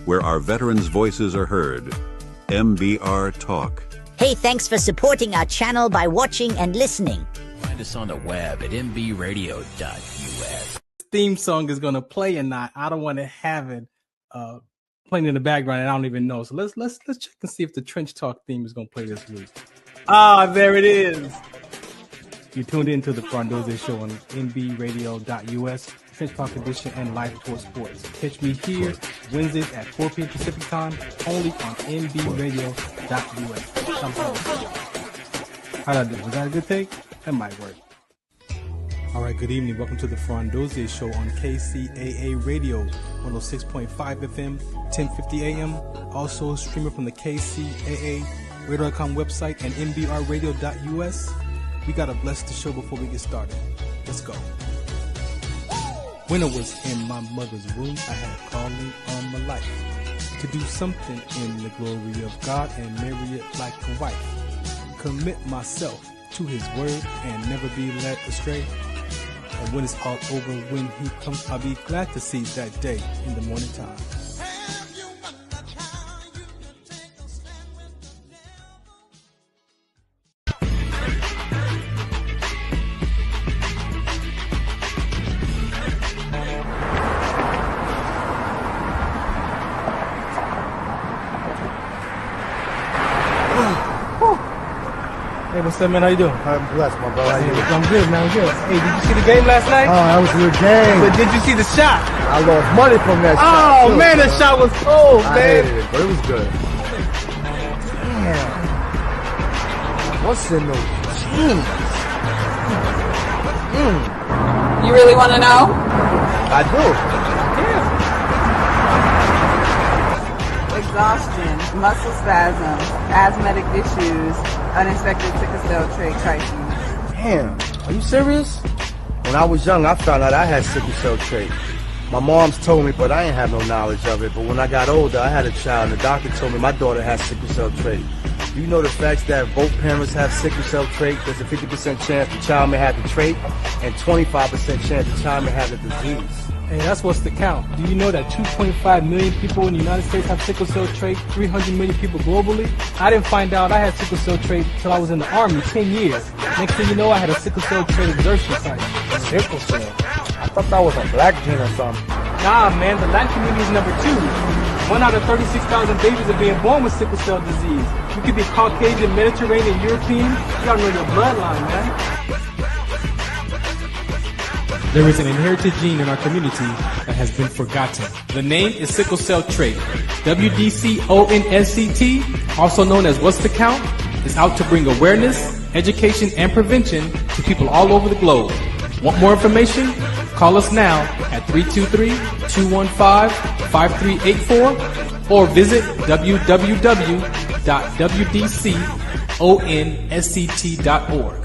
Where our veterans' voices are heard. MBR Talk. Hey, thanks for supporting our channel by watching and listening. Find us on the web at mbradio.us. Theme song is going to play or not. I don't want to have it playing in the background and I don't even know. So let's check and see if the Trench Talk theme is going to play this week. There it is. You tuned into the Farron Dozier Show on nbradio.us, Trench Talk Edition, and Live Tour Sports. Catch me here Wednesdays at 4 p.m. Pacific Time, only on nbradio.us. How'd I do? Was that a good take? That might work. All right, good evening. Welcome to the Farron Dozier Show on KCAA Radio, 106.5 FM, 1050 AM. Also streaming from the KCAA Radio.com website and nbradio.us. We got to bless the show before we get started. Let's go. When I was in my mother's womb, I had a calling on my life to do something in the glory of God and marry it like a wife. Commit myself to his word and never be led astray. And when it's all over, when he comes, I'll be glad to see that day in the morning time. Hey, what's up, man? How you doing? I'm blessed, my brother. How you doing? I'm good, man. I'm good. Hey, did you see the game last night? Oh, that was a good game. But did you see the shot? I lost money from that shot. Oh, man, that shot was cold, I man. hated it, but it was good. Damn. What's in those jeans? You really want to know? I do. Exhaustion, muscle spasms, asthmatic issues, unexpected sickle cell trait crises. Damn. Are you serious? When I was young, I found out I had sickle cell trait. My mom's told me, but I ain't have no knowledge of it. But when I got older, I had a child, and the doctor told me my daughter has sickle cell trait. Do you know the facts that both parents have sickle cell trait? There's a 50% chance the child may have the trait, and 25% chance the child may have the disease. Hey, that's what's the count. Do you know that 2.5 million people in the United States have sickle cell trait, 300 million people globally? I didn't find out I had sickle cell trait until I was in the Army, 10 years. Next thing you know, I had a sickle cell trait exertion site. Sickle cell? I thought that was a black gene or something. Nah, man, the Latin community is number 2. 1 out of 36,000 babies are being born with sickle cell disease. You could be Caucasian, Mediterranean, European. You gotta know your bloodline, man. There is an inherited gene in our community that has been forgotten. The name is sickle cell trait. WDCONSCT, also known as What's the Count, is out to bring awareness, education, and prevention to people all over the globe. Want more information? Call us now at 323-215-5384 or visit www.wdconsct.org.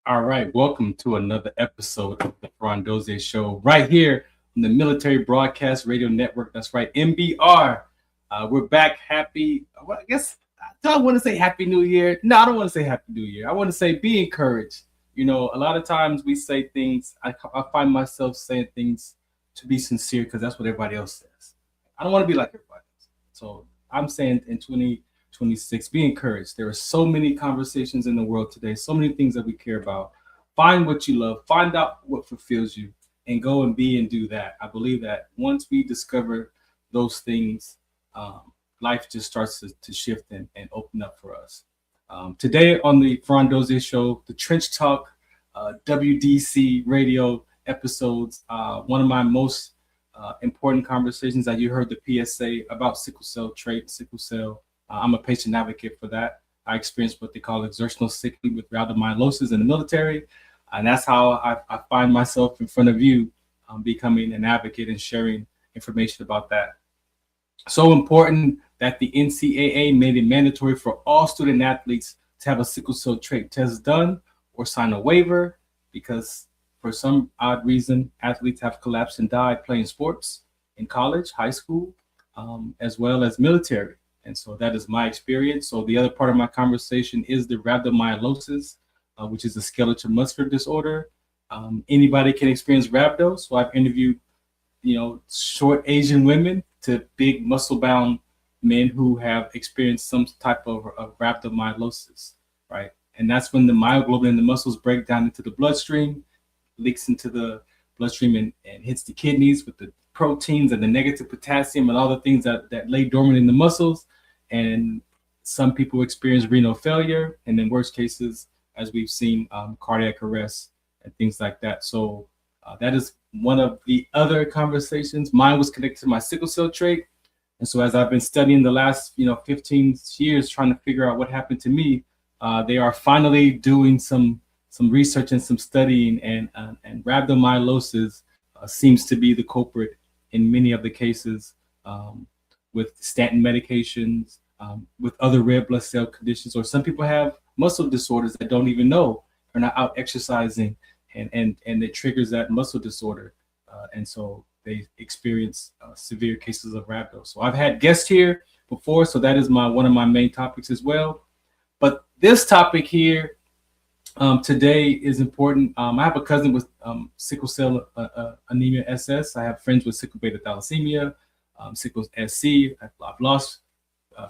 All right, welcome to another episode of the Farron Dozier Show right here on the Military Broadcast Radio Network. That's right, MBR. We're back. Happy, well, I guess, I don't want to say Happy New Year. No, I don't want to say Happy New Year. I want to say be encouraged. You know, a lot of times we say things, I find myself saying things to be sincere because that's what everybody else says. I don't want to be like everybody else. So I'm saying in 2026, be encouraged. There are so many conversations in the world today, so many things that we care about. Find what you love, find out what fulfills you, and go and be and do that. I believe that once we discover those things, life just starts to shift and open up for us. Today on the Farron Dozier Show, the Trench Talk WDC radio episodes, one of my most important conversations that you heard the PSA about sickle cell trait, sickle cell. I'm a patient advocate for that. I experienced what they call exertional sickling with rhabdomyolysis in the military. And that's how I find myself in front of you, becoming an advocate and sharing information about that. So important that the NCAA made it mandatory for all student athletes to have a sickle cell trait test done or sign a waiver, because for some odd reason, athletes have collapsed and died playing sports in college, high school, as well as military. And so that is my experience. So the other part of my conversation is the rhabdomyolysis, which is a skeletal muscular disorder. Anybody can experience rhabdo. So I've interviewed, short Asian women to big muscle-bound men who have experienced some type of rhabdomyolysis, right? And that's when the myoglobin in the muscles break down into the bloodstream, leaks into the bloodstream and hits the kidneys with the proteins and the negative potassium and all the things that lay dormant in the muscles. And some people experience renal failure, and in worst cases, as we've seen, cardiac arrest and things like that. So that is one of the other conversations. Mine was connected to my sickle cell trait. And so as I've been studying the last 15 years trying to figure out what happened to me, they are finally doing some research and some studying, and rhabdomyolysis seems to be the culprit in many of the cases, with statin medications, with other red blood cell conditions, or some people have muscle disorders that don't even know, are not out exercising, and it triggers that muscle disorder, and so they experience severe cases of rhabdo. So I've had guests here before, so that is one of my main topics as well. But this topic here today is important. I have a cousin with sickle cell anemia SS. I have friends with sickle beta thalassemia, sickle SC. I've lost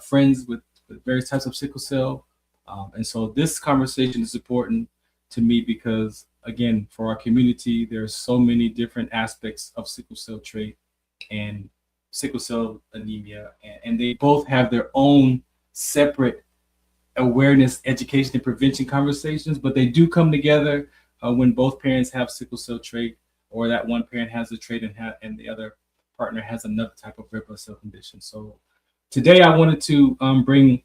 friends with various types of sickle cell. And so this conversation is important to me because, again, for our community, there's so many different aspects of sickle cell trait and sickle cell anemia, and they both have their own separate awareness, education, and prevention conversations, but they do come together when both parents have sickle cell trait, or that one parent has the trait and the other partner has another type of red blood cell condition. So today I wanted to bring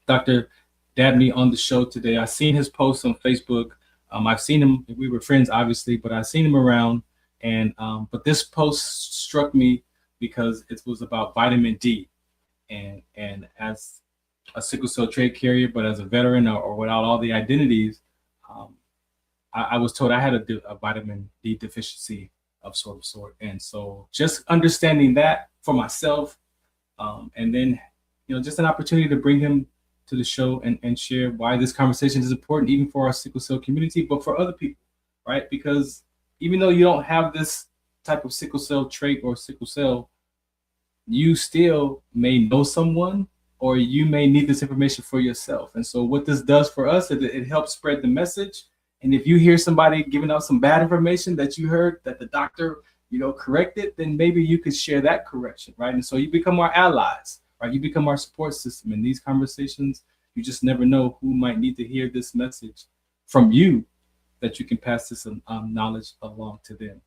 Dr. Dabney on the show today. I seen his posts on Facebook. I've seen him, we were friends obviously, but I've seen him around, and but this post struck me because it was about vitamin D, and as a sickle cell trait carrier, but as a veteran or without all the identities, I was told I had a vitamin D deficiency of sort. And so just understanding that for myself, and then, just an opportunity to bring him to the show and share why this conversation is important, even for our sickle cell community, but for other people, right? Because even though you don't have this type of sickle cell trait or sickle cell, you still may know someone, or you may need this information for yourself. And so what this does for us is it helps spread the message. And if you hear somebody giving out some bad information that you heard that the doctor, corrected, then maybe you could share that correction, right? And so you become our allies, right? You become our support system. In these conversations, you just never know who might need to hear this message from you, that you can pass this knowledge along to them.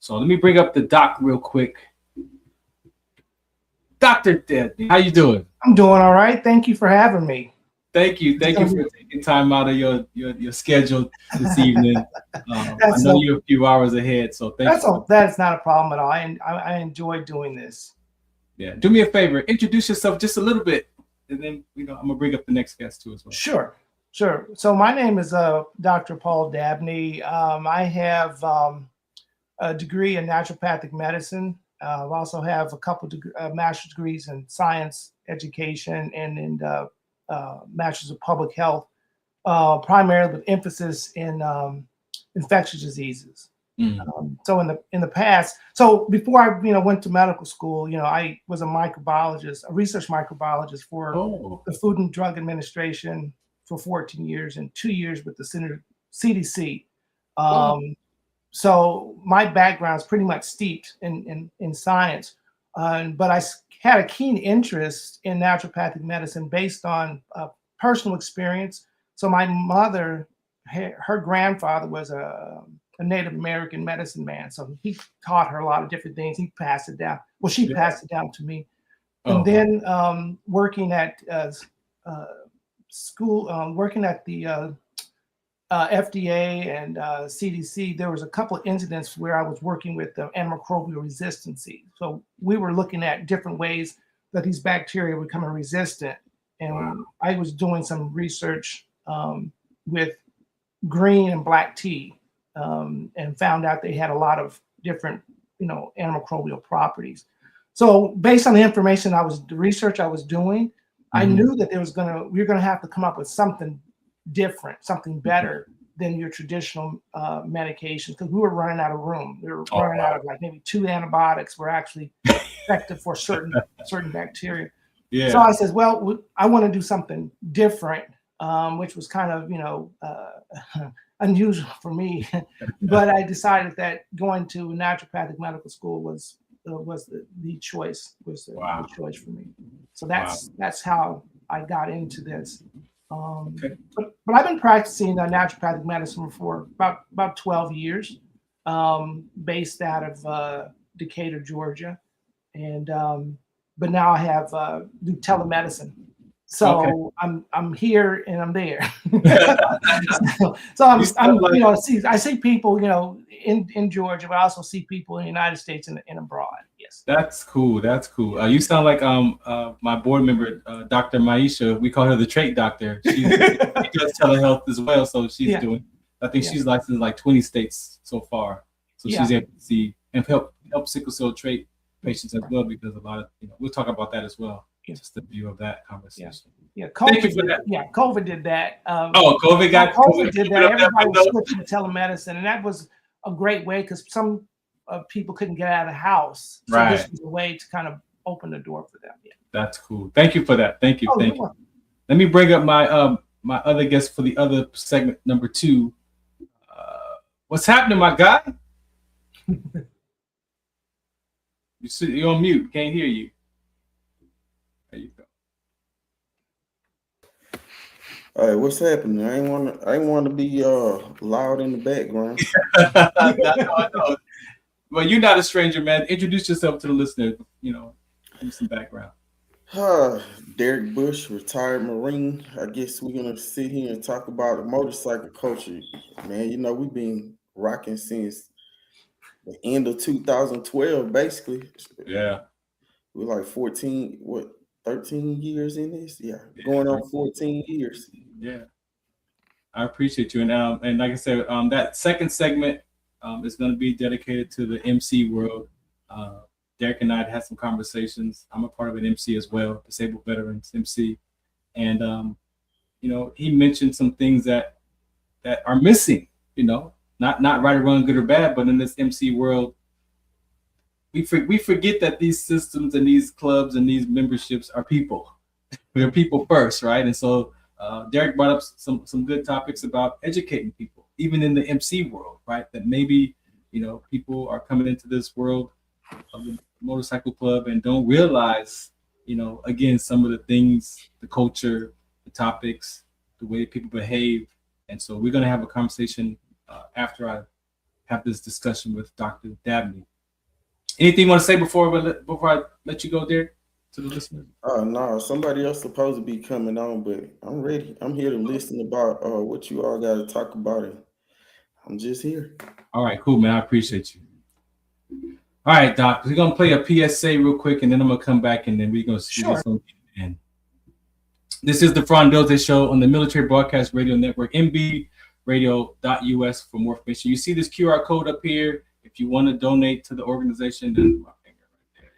So let me bring up the doc real quick. Dr. Dabney, how you doing? I'm doing all right. Thank you for having me. Thank you for taking time out of your schedule this evening. I know you're a few hours ahead, so thank you. That's not a problem at all. I enjoy doing this. Yeah, do me a favor, introduce yourself just a little bit, and then I'm gonna bring up the next guest too as well. Sure. So my name is Dr. Paul Dabney. I have a degree in naturopathic medicine. I also have a couple master's degrees in science education and in master's of public health, primarily with emphasis in infectious diseases. So in the past, so before I went to medical school, I was a microbiologist, a research microbiologist for the Food and Drug Administration for 14 years and 2 years with the CDC. So my background is pretty much steeped in science, but I had a keen interest in naturopathic medicine based on personal experience. So my mother, her grandfather was a Native American medicine man. So he taught her a lot of different things. He passed it down. Well, she passed it down to me. And then working at school, working at the FDA and CDC, there was a couple of incidents where I was working with antimicrobial resistance. So we were looking at different ways that these bacteria were becoming resistant. And I was doing some research with green and black tea, and found out they had a lot of different, antimicrobial properties. So based on the information the research I was doing, I knew that we were gonna have to come up with something different, something better than your traditional medications, because we were running out of room. We were running out of like maybe 2 antibiotics were actually effective for certain bacteria. Yeah. So I said, well, I want to do something different, which was kind of unusual for me. But I decided that going to naturopathic medical school was the choice the choice for me. So that's how I got into this. But I've been practicing naturopathic medicine for about 12 years, based out of Decatur, Georgia, and but now I have do telemedicine. So I'm here and I'm there. so I see people, in Georgia, but I also see people in the United States and abroad. Yes. That's cool. You sound like my board member, Dr. Maisha. We call her the trait doctor. She does telehealth as well. So she's doing. I think she's licensed in like 20 states so far. So she's able to see and help sickle cell trait patients as well, because a lot of we'll talk about that as well. Just the view of that conversation. Yeah, COVID did that. COVID did that. Everybody was switching to telemedicine, and that was a great way because some people couldn't get out of the house. So this was a way to kind of open the door for them. Yeah. That's cool. Thank you for that. Thank you. Let me bring up my my other guest for the other segment, number 2. What's happening, my guy? You're on mute. Can't hear you. There you go. All right, what's happening? I ain't want to be loud in the background. I know. Well, you're not a stranger, man. Introduce yourself to the listener. Give some background. Derrick Bush, retired Marine. I guess we're gonna sit here and talk about the motorcycle culture, man. We've been rocking since the end of 2012, basically. Yeah, we're like 13 years in this. Going on 14 years. Yeah, I appreciate you. And like I said, that second segment is going to be dedicated to the MC world. Derrick and I had some conversations. I'm a part of an MC as well, Disabled Veterans MC, and he mentioned some things that are missing. Not right or wrong, good or bad, but in this MC world, we forget that these systems and these clubs and these memberships are people. They're people first, right? And so Derrick brought up some good topics about educating people, even in the MC world, right? That maybe people are coming into this world of the motorcycle club and don't realize, again, some of the things, the culture, the topics, the way people behave. And so we're going to have a conversation after I have this discussion with Dr. Dabney. Anything you want to say before I let you go, Derrick, to the listeners? No, somebody else supposed to be coming on, but I'm ready. I'm here to listen about what you all got to talk about, and I'm just here. All right, cool, man. I appreciate you. All right, Doc, we're going to play a PSA real quick, and then I'm going to come back, and then we're going to see this on the end. This is the Farron Dozier Show on the Military Broadcast Radio Network, mbradio.us for more information. You see this QR code up here. If you want to donate to the organization, there's my finger right there,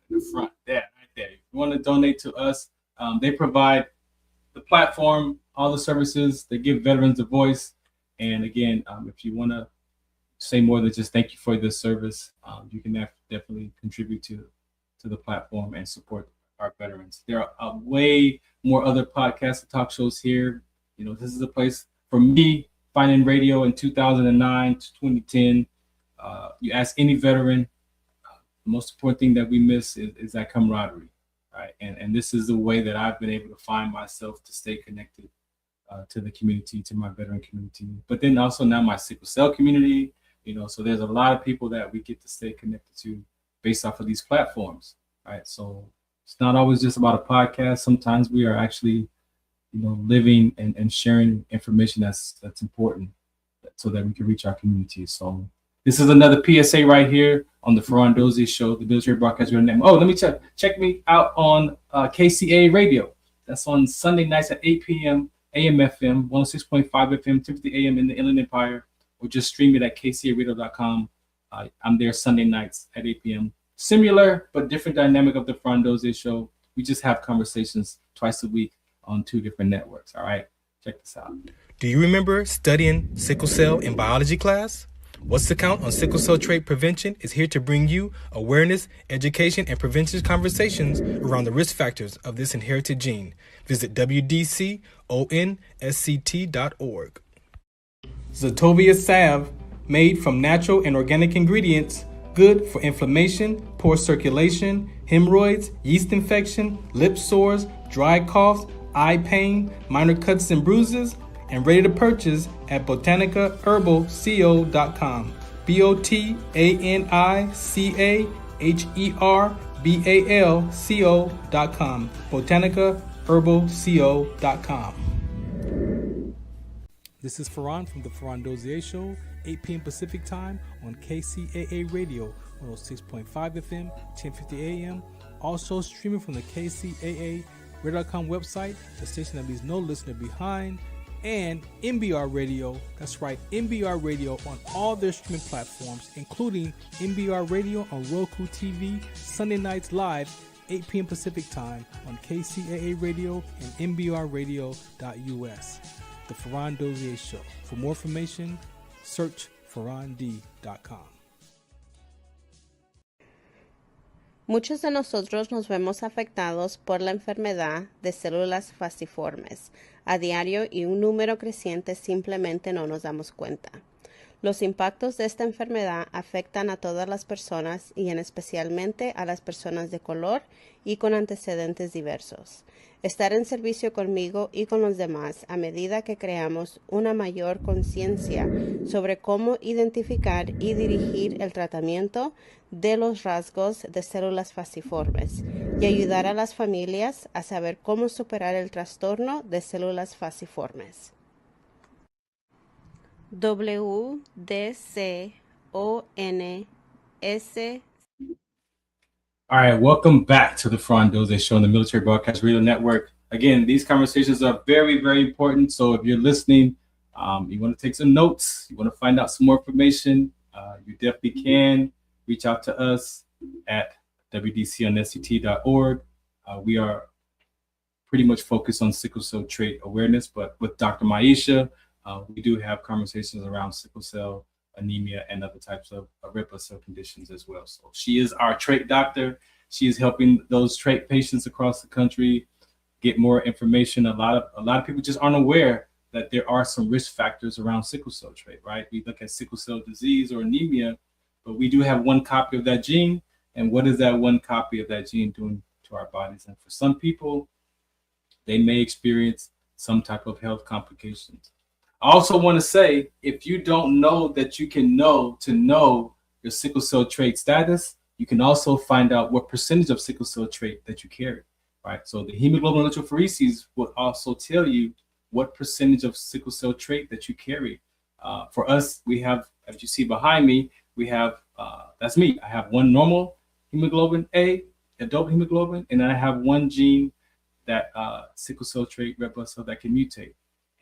in the front, right there. If you want to donate to us, they provide the platform, all the services. They give veterans a voice. And again, if you want to say more than just thank you for this service, you can definitely contribute to the platform and support our veterans. There are way more other podcasts and talk shows here. This is a place for me, finding radio in 2009 to 2010. You ask any veteran, the most important thing that we miss is that camaraderie, right? And this is the way that I've been able to find myself to stay connected to the community, to my veteran community, but then also now my sickle cell community. So there's a lot of people that we get to stay connected to based off of these platforms, right? So it's not always just about a podcast. Sometimes we are actually, living and sharing information that's important so that we can reach our community. So this is another PSA right here on the Farron Dozier Show, the Military Broadcast Radio Network. Oh, let me check me out on KCA Radio. That's on Sunday nights at 8 p.m. AM FM, 106.5 FM, 250 AM in the Inland Empire, or just stream it at kcaradio.com. I'm there Sunday nights at 8 p.m. similar but different dynamic of the Farron Dozier Show. We just have conversations twice a week on 2 different networks. All right, check this out. Do you remember studying sickle cell in biology class? What's the Count on Sickle Cell Trait Prevention is here to bring you awareness, education, and prevention conversations around the risk factors of this inherited gene. Visit wdconsct.org. Zetovia salve, made from natural and organic ingredients, good for inflammation, poor circulation, hemorrhoids, yeast infection, lip sores, dry coughs, eye pain, minor cuts and bruises, and ready to purchase at botanicaherbalco.com. botanicaherbalco.com. botanicaherbalco.com. This is Farron from the Farron Dozier Show, 8 p.m. Pacific Time on KCAA Radio, 106.5 FM, 1050 AM. Also streaming from the KCAA Radio.com website, the station that leaves no listener behind, and MBR Radio. That's right, MBR Radio on all their streaming platforms, including MBR Radio on Roku TV, Sunday nights live, 8 p.m. Pacific Time on KCAA Radio and MBRradio.us. The Farron Dozier Show. For more information, search farrond.com. Muchos de nosotros nos vemos afectados por la enfermedad de células falciformes a diario y un número creciente simplemente no nos damos cuenta. Los impactos de esta enfermedad afectan a todas las personas y en especialmente a las personas de color y con antecedentes diversos. Estar en servicio conmigo y con los demás a medida que creamos una mayor conciencia sobre cómo identificar y dirigir el tratamiento de los rasgos de células falciformes y ayudar a las familias a saber cómo superar el trastorno de células falciformes. WDCONS. All right, welcome back to the Farron Dozier Show on the Military Broadcast Radio Network. Again, these conversations are very, very important. So if you're listening, you want to take some notes, you want to find out some more information, you definitely can reach out to us at wdconsct.org. We are pretty much focused on sickle cell trait awareness, but with Dr. Maisha, we do have conversations around sickle cell, anemia, and other types of red blood cell conditions as well. So she is our trait doctor. She is helping those trait patients across the country get more information. A lot of people just aren't aware that there are some risk factors around sickle cell trait, right? We look at sickle cell disease or anemia, but we do have one copy of that gene. And what is that one copy of that gene doing to our bodies? And for some people, they may experience some type of health complications. I also want to say, if you don't know that you can know to know your sickle cell trait status, you can also find out what percentage of sickle cell trait that you carry, right? So the hemoglobin electrophoresis will also tell you what percentage of sickle cell trait that you carry. For us, we have, as you see behind me, we have, that's me. I have one normal hemoglobin A, adult hemoglobin, and then I have one gene that sickle cell trait red blood cell that can mutate.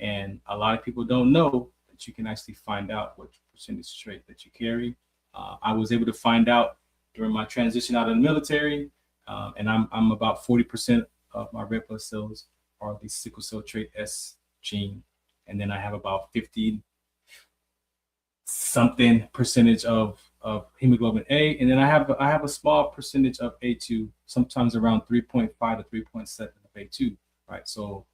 And a lot of people don't know that you can actually find out what percentage trait that you carry. I was able to find out during my transition out of the military, and I'm about 40% of my red blood cells are the sickle cell trait S gene, and then I have about 50-something percentage of hemoglobin A, and then I have a small percentage of A2, sometimes around 3.5 to 3.7 of A2, right? So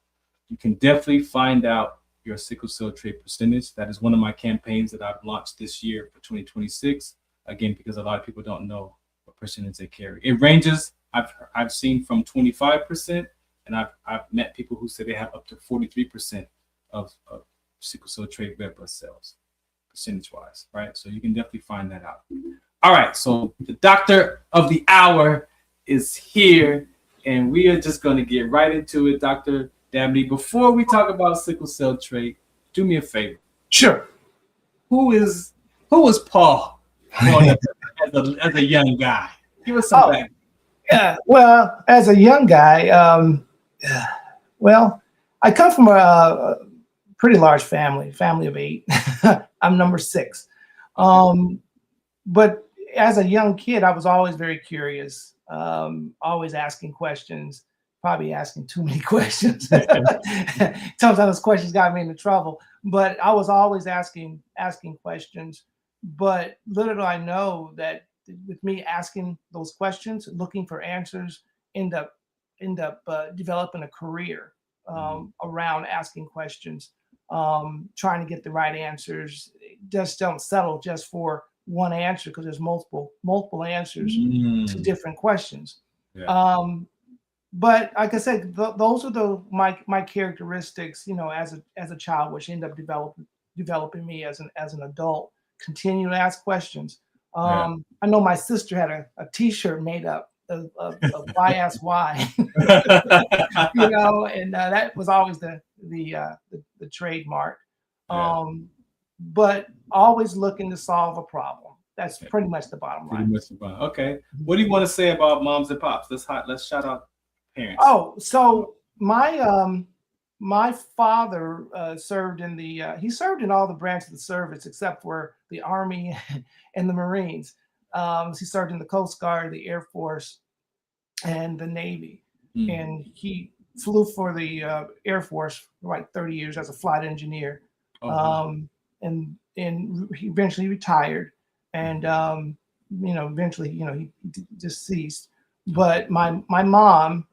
you can definitely find out your sickle cell trait percentage. That is one of my campaigns that I've launched this year for 2026. Again, because a lot of people don't know what percentage they carry. It ranges. I've seen from 25%, and I've met people who say they have up to 43% of sickle cell trait red blood cells, percentage-wise, right? So you can definitely find that out. All right, so the doctor of the hour is here, and we are just going to get right into it, Dr. Dabney. Before we talk about sickle cell trait, do me a favor. Sure. Who was Paul as a young guy? Give us some background. Yeah, well, as a young guy, I come from a pretty large family of 8. I'm number 6. But as a young kid, I was always very curious, always asking questions, probably asking too many questions. Sometimes those questions got me into trouble, but I was always asking questions. But little do I know that with me asking those questions, looking for answers, end up developing a career around asking questions, trying to get the right answers. Just don't settle just for one answer, because there's multiple answers to different questions. Yeah. But like I said, those are my characteristics, as a child, which end up developing me as an adult. Continue to ask questions. I know my sister had a T-shirt made up of why ask why, and that was always the trademark. But always looking to solve a problem. That's pretty much the bottom line. Okay. What do you want to say about moms and pops? Let's shout out parents. Oh, so my father served in he served in all the branches of the service except for the Army and the Marines. He served in the Coast Guard, the Air Force, and the Navy. And he flew for the Air Force for like 30 years as a flight engineer. And he eventually retired, and eventually he deceased. But my mom,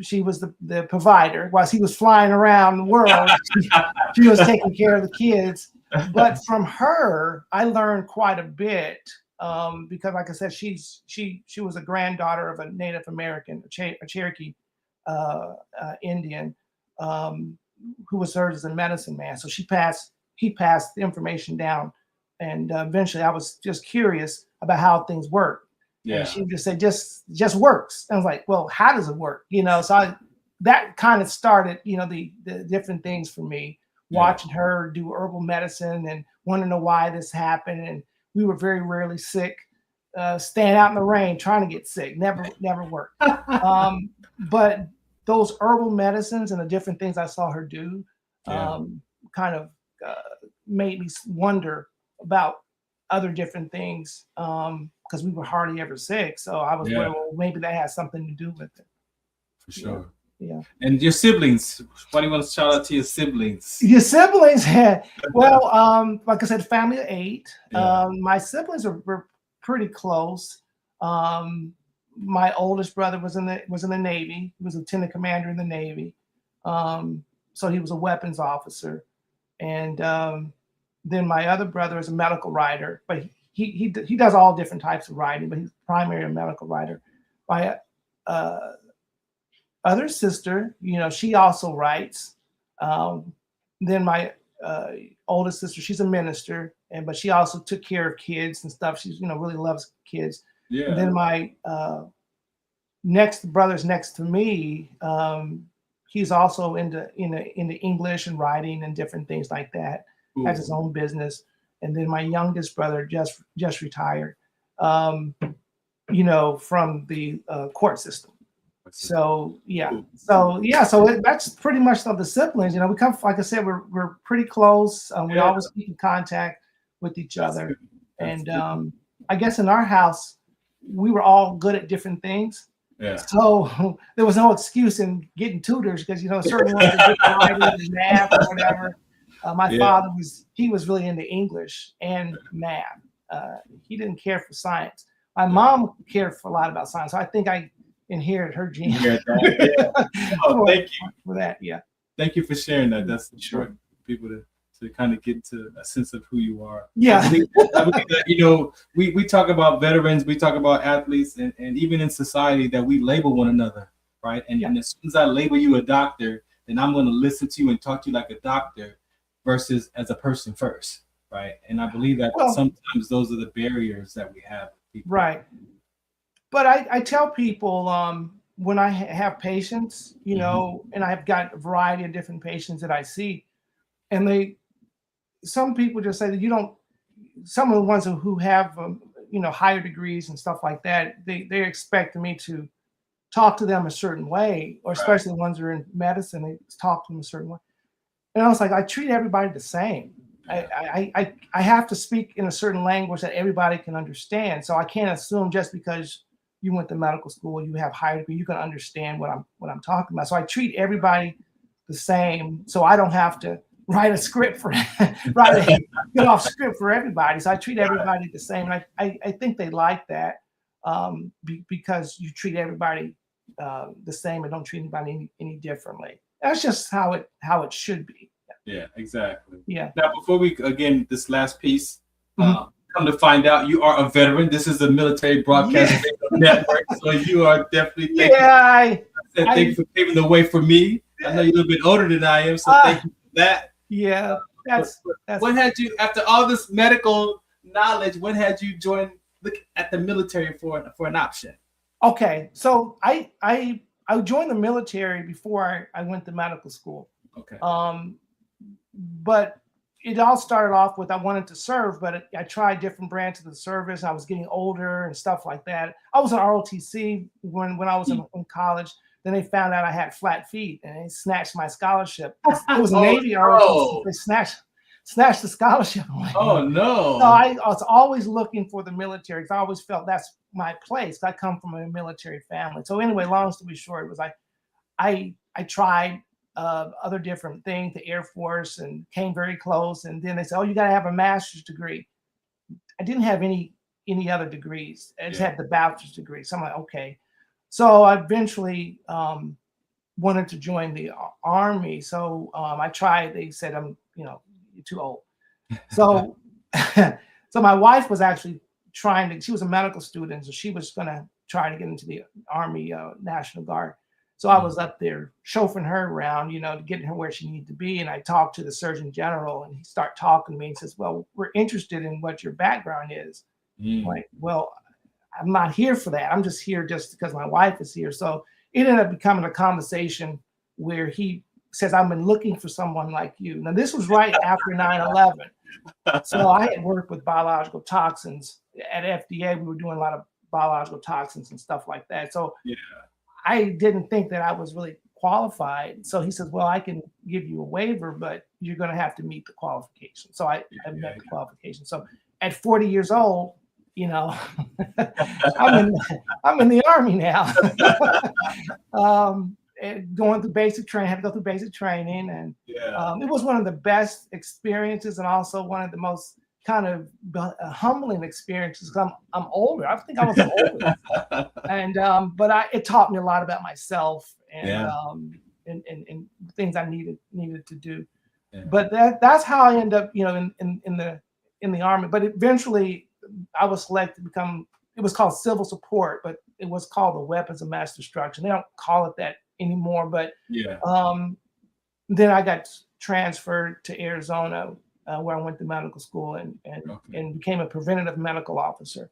she was the provider. Whilst he was flying around the world, she was taking care of the kids. But from her, I learned quite a bit, because, like I said, she was a granddaughter of a Native American, a Cherokee Indian, who was served as a medicine man. So he passed the information down, and eventually I was just curious about how things work. And she just said, just works. And I was like, well, how does it work? So that kind of started, the different things for me, watching her do herbal medicine and wanting to know why this happened. And we were very rarely sick, staying out in the rain, trying to get sick, never worked. But those herbal medicines and the different things I saw her do kind of made me wonder about other different things, because we were hardly ever sick. So I was wondering, well, maybe that has something to do with it. For sure. Yeah. And your siblings, why do you want to shout out to your siblings? Your siblings had, well, like I said, family of 8. My siblings were pretty close. My oldest brother was in the Navy. He was a lieutenant commander in the Navy. So he was a weapons officer. And then my other brother is a medical writer, but he does all different types of writing, but he's primarily a medical writer. My other sister, she also writes. Then my oldest sister, she's a minister, but she also took care of kids and stuff. She's really loves kids. Yeah. And then my brother's next to me. He's also into English and writing and different things like that. Ooh. Has his own business. And then my youngest brother just retired, from the court system. So that's pretty much of the siblings. We come, like I said, we're pretty close. We always keep in contact with each other. And I guess in our house, we were all good at different things. Yeah. So there was no excuse in getting tutors, because certain ones were good writing and math or whatever. My father was really into English and math. He didn't care for science. My mom cared a lot about science. So I think I inherited her gene. Thank you for that. Yeah. Thank you for sharing that. That's short people to kind of get to a sense of who you are. Yeah. I believe that, we talk about veterans, we talk about athletes, and even in society that we label one another, right? And as soon as I label you a doctor, then I'm going to listen to you and talk to you like a doctor versus as a person first, right? And I believe that sometimes those are the barriers that we have. Right. But I tell people, when I have patients, and I've got a variety of different patients that I see, and some people just say that some of the ones who have, higher degrees and stuff like that, they expect me to talk to them a certain way, or especially the ones who are in medicine, they talk to them a certain way. And I was like, I treat everybody the same. I have to speak in a certain language that everybody can understand. So I can't assume just because you went to medical school, you have higher degree, you can understand what I'm talking about. So I treat everybody the same, so I don't have to write a script for get off script for everybody. So I treat everybody the same, and I think they like that because you treat everybody the same and don't treat anybody any differently. That's just how it should be. Yeah, exactly. Yeah. Now, before we again this last piece. Come to find out, you are a veteran. This is the Military Broadcast Network, so you are definitely. Thank you for paving the way for me. I know you're a little bit older than I am, so thank you for that. Yeah, that's when had you, after all this medical knowledge, when had you joined at the military for an option? Okay, so I joined the military before I went to medical school. Okay. But it all started off with I wanted to serve, but I tried different branches of the service. I was getting older and stuff like that. I was an ROTC when I was in college. Then they found out I had flat feet and they snatched my scholarship. It was Navy ROTC. They snatched the scholarship away. Oh no! So I was always looking for the military because I always felt that's my place. I come from a military family. So anyway, long story short, it was like I tried other different things, the Air Force, and came very close. And then they said, "Oh, you got to have a master's degree." I didn't have any other degrees. I just had the bachelor's degree. So I'm like, okay. So I eventually wanted to join the Army. So I tried. They said, you're too old. So, so my wife was actually she was a medical student, so she was going to try to get into the Army National Guard. So I was up there chauffeuring her around, getting her where she needed to be. And I talked to the Surgeon General, and he started talking to me and says, "Well, we're interested in what your background is." I'm like, well, I'm not here for that. I'm just here just because my wife is here. So it ended up becoming a conversation where he says, "I've been looking for someone like you." Now, this was right after 9/11. So I had worked with biological toxins at FDA. We were doing a lot of biological toxins and stuff like that. So I didn't think that I was really qualified. So he says, "Well, I can give you a waiver, but you're going to have to meet the qualification." So I met the qualification. So at 40 years old, I'm in the Army now. Going through basic training, had to go through basic training, and it was one of the best experiences, and also one of the most kind of humbling experiences. Because I'm older. I think I was older, and but it taught me a lot about myself and things I needed to do. Yeah. But that's how I ended up, in the Army. But eventually, I was selected to become. It was called civil support, but it was called the weapons of mass destruction. They don't call it that anymore. But then I got transferred to Arizona, where I went to medical school and became a preventative medical officer.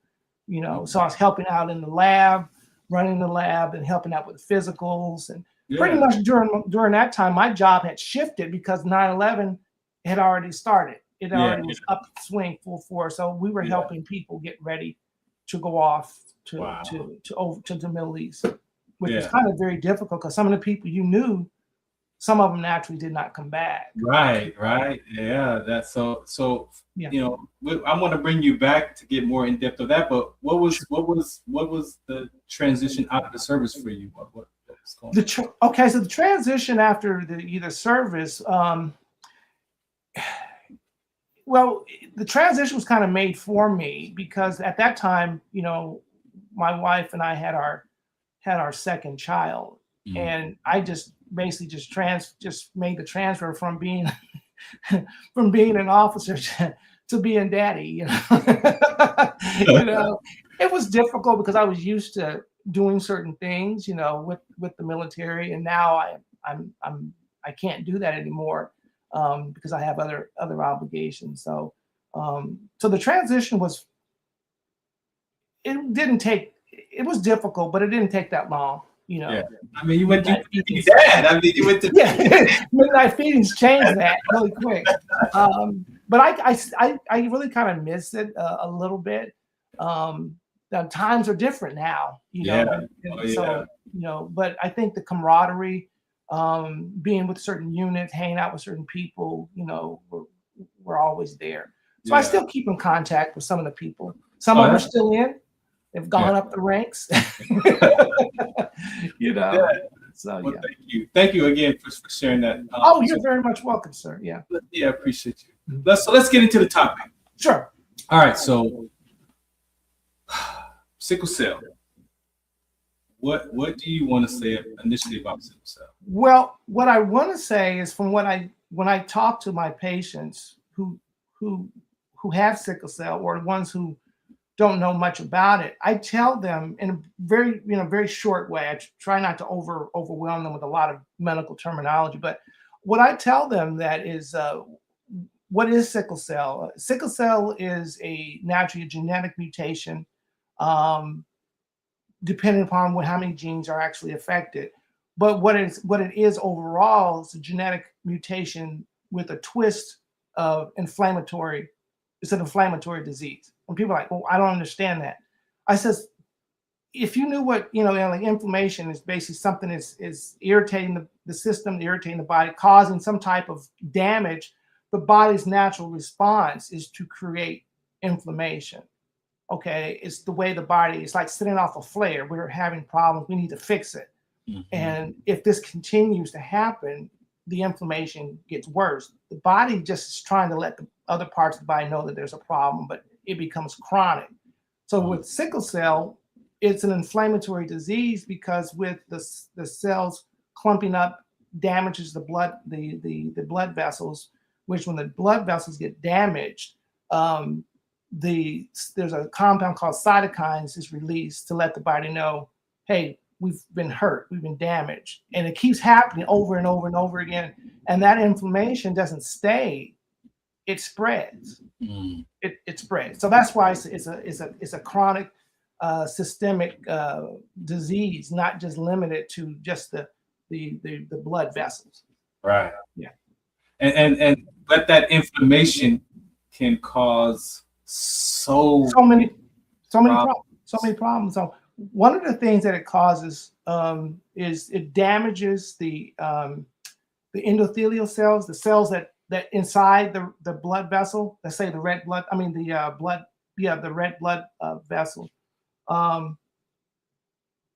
So I was helping out in the lab, running the lab, and helping out with physicals. And pretty much during that time, my job had shifted because 9/11 had already started. It already was upswing full force. So we were helping people get ready to go off to the Middle East, which was kind of very difficult because some of the people you knew, some of them naturally did not come back. Right. Yeah. That's so. I want to bring you back to get more in depth of that. But what was the transition out of the service for you? What was going on? So the transition after the service. Well, the transition was kind of made for me because at that time, my wife and I had our second child, and I just basically just made the transfer from being an officer to being daddy. It was difficult because I was used to doing certain things, with the military, and now I can't do that anymore. Because I have other obligations. So the transition was difficult, but it didn't take that long, Yeah. I mean, you went to be dad. I mean, you went to midnight feedings changed that really quick. But I really kind of miss it a little bit. The times are different now, So, but I think the camaraderie, being with certain units, hanging out with certain people, were always there. So I still keep in contact with some of the people. Some Oh, of them are that's- still in. They've gone up the ranks. You know. Yeah. So Well, yeah. thank you again for sharing that. Oh, you're very much welcome, sir. Yeah. Yeah, I appreciate you. Let's get into the topic. Sure. All right, so sickle cell. What do you want to say initially about sickle cell? Well, what I want to say is from when I talk to my patients who have sickle cell or the ones who don't know much about it, I tell them in a very short way. I try not to overwhelm them with a lot of medical terminology, but what I tell them that is what is sickle cell? Sickle cell is a naturally genetic mutation, depending upon how many genes are actually affected. But what it is overall is a genetic mutation with a twist of inflammatory. It's an inflammatory disease. And people are like, well, I don't understand that. I says, if you knew what, like inflammation is basically something is irritating the system, irritating the body, causing some type of damage, the body's natural response is to create inflammation. Okay, it's the way the body, it's like setting off a flare. We're having problems, we need to fix it. Mm-hmm. And if this continues to happen, the inflammation gets worse. The body just is trying to let the other parts of the body know that there's a problem, but it becomes chronic. So with sickle cell, it's an inflammatory disease because with the cells clumping up damages the blood, the blood vessels, which when the blood vessels get damaged, there's a compound called cytokines is released to let the body know, hey, we've been hurt, we've been damaged. And it keeps happening over and over and over again. And that inflammation doesn't stay, it spreads. Mm. It spreads. So that's why it's a chronic systemic disease, not just limited to just the blood vessels. Right. Yeah. And but that inflammation can cause so many problems. So one of the things that it causes is it damages the endothelial cells, the cells that inside the blood vessel. Let's say the red blood. I mean the red blood vessel.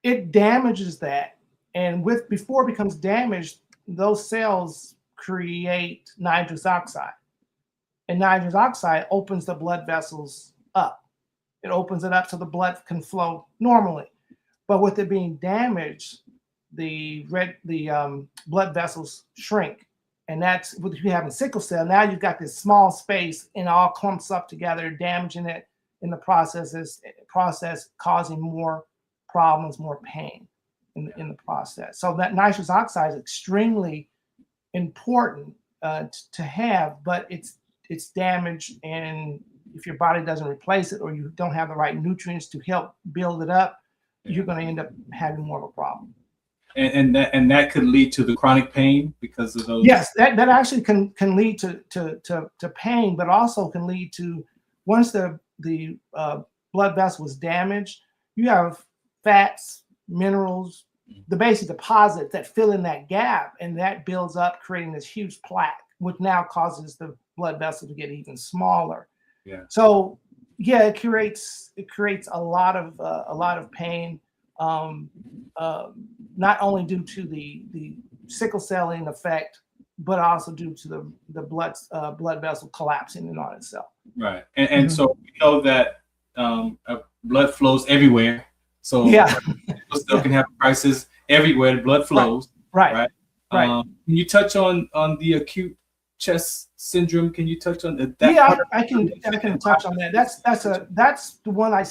It damages that, and before it becomes damaged, those cells create nitrous oxide, and nitrous oxide opens the blood vessels up. It opens it up so the blood can flow normally. But with it being damaged, the blood vessels shrink. And that's what you have in sickle cell. Now you've got this small space and it all clumps up together, damaging it in the process causing more problems, more pain in the process. So that nitrous oxide is extremely important to have, but it's damaged, and if your body doesn't replace it or you don't have the right nutrients to help build it up, you're going to end up having more of a problem. And that could lead to the chronic pain because of those. Yes, that actually can lead to pain, but also can lead to, once the blood vessel is damaged, you have fats, minerals, the basic deposits that fill in that gap, and that builds up, creating this huge plaque, which now causes the blood vessel to get even smaller. Yeah. So yeah, it creates a lot of pain, not only due to the sickle celling effect, but also due to the blood vessel collapsing in on itself. Right, and so we know that blood flows everywhere. So yeah, people still can have crises everywhere. The blood flows. Right. Can you touch on the acute chest syndrome? Can you touch on that? Yeah, I can touch on that. That's the one I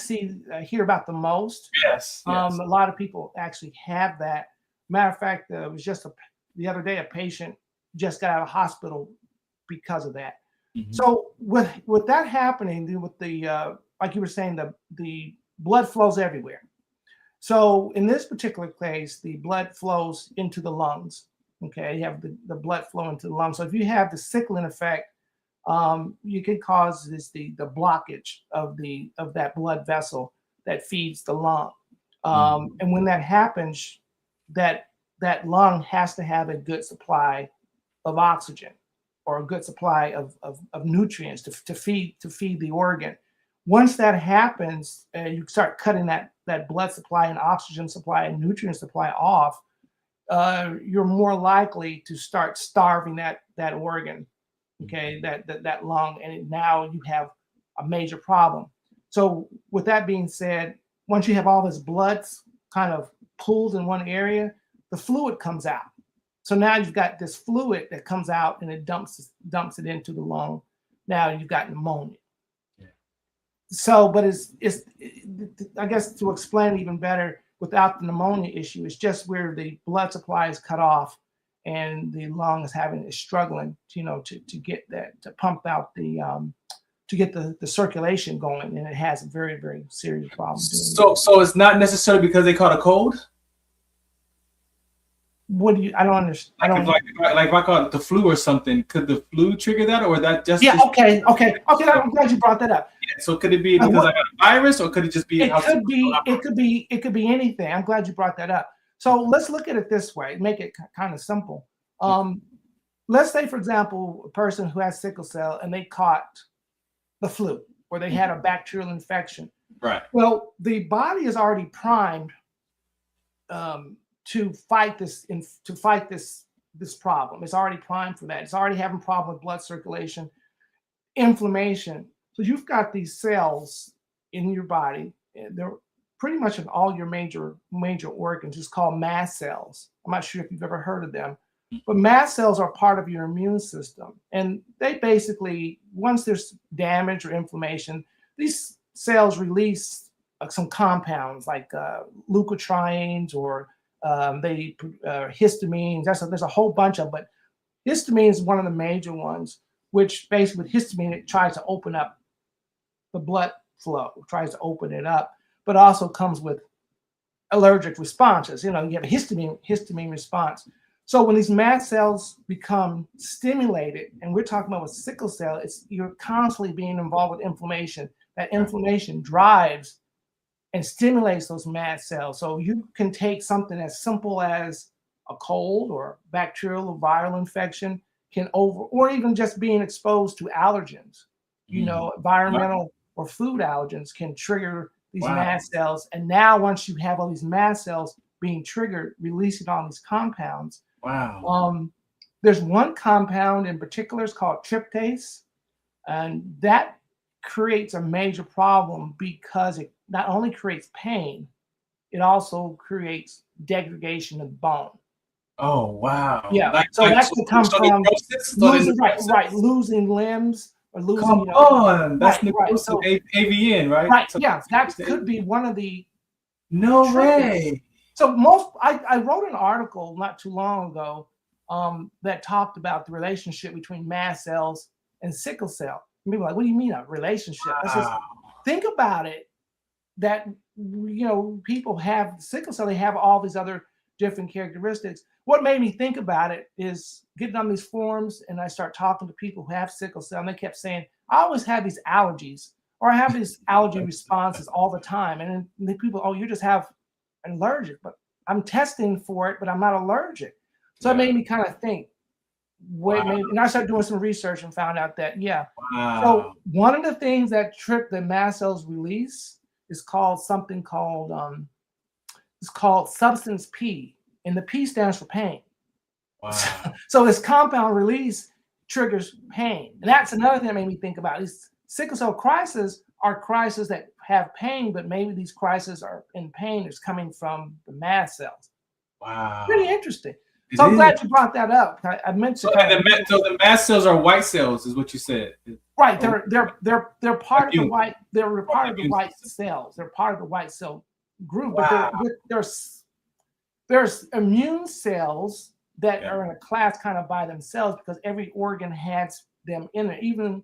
hear about the most. Yes. A lot of people actually have that. Matter of fact, it was just the other day, a patient just got out of hospital because of that. Mm-hmm. So with that happening, with the like you were saying, the blood flows everywhere. So in this particular case, the blood flows into the lungs. Okay, you have the blood flow into the lungs. So if you have the sickling effect, you can cause the blockage of that blood vessel that feeds the lung. And when that happens, that lung has to have a good supply of oxygen. or a good supply of nutrients to feed the organ. Once that happens, you start cutting that blood supply and oxygen supply and nutrient supply off, you're more likely to start starving that organ, okay, that lung, and now you have a major problem. So with that being said, once you have all this blood kind of pooled in one area, the fluid comes out. So now you've got this fluid that comes out and it dumps it into the lung. Now you've got pneumonia. Yeah. So, but it's I guess to explain even better, without the pneumonia issue, it's just where the blood supply is cut off and the lung is struggling, to get that, to pump out to get the circulation going, and it has a very, very serious problem. So it's not necessarily because they caught a cold? What do you? I don't understand. Like if I call it the flu or something, could the flu trigger that, or that just? Yeah. Okay. I'm glad you brought that up. Yeah, so could it be because I got a virus, or could it just be? It could be anything. I'm glad you brought that up. So let's look at it this way. Make it kind of simple. Let's say, for example, a person who has sickle cell and they caught the flu, or they had a bacterial infection. Right. Well, the body is already primed to fight this problem. It's already primed for that. It's already having problem with blood circulation, inflammation. So you've got these cells in your body. They're pretty much in all your major organs. It's called mast cells. I'm not sure if you've ever heard of them, but mast cells are part of your immune system. And they basically, once there's damage or inflammation, these cells release some compounds like leukotrienes or histamines. There's a whole bunch of them, but histamine is one of the major ones, which basically with histamine, it tries to open up the blood flow, tries to open it up, but also comes with allergic responses. You have a histamine response. So when these mast cells become stimulated, and we're talking about with sickle cell, you're constantly being involved with inflammation. That inflammation drives and stimulates those mast cells. So you can take something as simple as a cold or bacterial or viral infection or even just being exposed to allergens, environmental or food allergens can trigger these mast cells. And now once you have all these mast cells being triggered, releasing all these compounds. Wow. There's one compound in particular, it's called tryptase, and that creates a major problem because it not only creates pain, it also creates degradation of bone. Oh wow! Yeah, so that's to come from losing limbs or losing. Come on, that's necrosis, so, AVN, right? Right. So, yeah, that could be one of the. No way. So I wrote an article not too long ago that talked about the relationship between mast cells and sickle cell. People are like, what do you mean a relationship? Wow. Just think about it. That people have sickle cell, they have all these other different characteristics. What made me think about it is getting on these forums, and I start talking to people who have sickle cell, and they kept saying, I always have these allergies, or I have these allergy responses all the time. And then people, oh, you just have an allergic, but I'm testing for it, but I'm not allergic. So it made me kind of think, and I started doing some research and found out that, So one of the things that the mast cells release is something called substance P, and the P stands for pain. Wow. So this compound release triggers pain. And that's another thing that made me think about is sickle cell crises are crises that have pain, but maybe these crises are in pain is coming from the mast cells. Wow. Pretty interesting. So I'm glad you brought that up. I meant to. So the mast cells are white cells, is what you said. Right. They're part of the white. They're part of the white cells. They're part of the white cell group. Wow. But there's immune cells that are in a class kind of by themselves because every organ has them in it. Even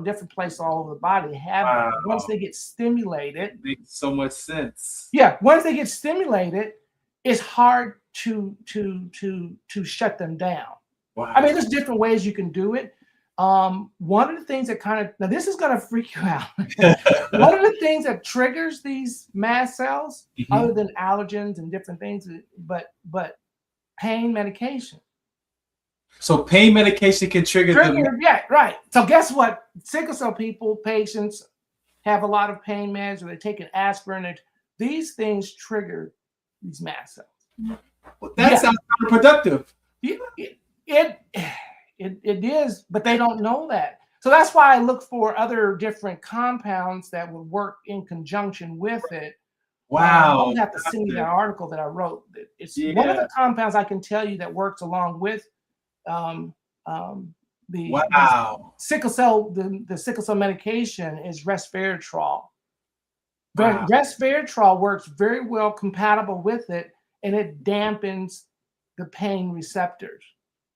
different places all over the body have them. Once they get stimulated, it makes so much sense. Yeah. Once they get stimulated, it's hard to shut them down. Wow. I mean, there's different ways you can do it. One of the things that now this is going to freak you out. One of the things that triggers these mast cells, other than allergens and different things, but pain medication. So pain medication can trigger the... Yeah, right. So guess what? Sickle cell patients have a lot of pain meds, or they take an aspirin. And these things trigger these mast cells. Well, that sounds counterproductive. It is, but they don't know that. So that's why I look for other different compounds that would work in conjunction with it. Wow. I'll have to send you that article that I wrote. It's one of the compounds I can tell you that works along with the sickle cell. The sickle cell medication is resveratrol. But resveratrol works very well compatible with it, and it dampens the pain receptors.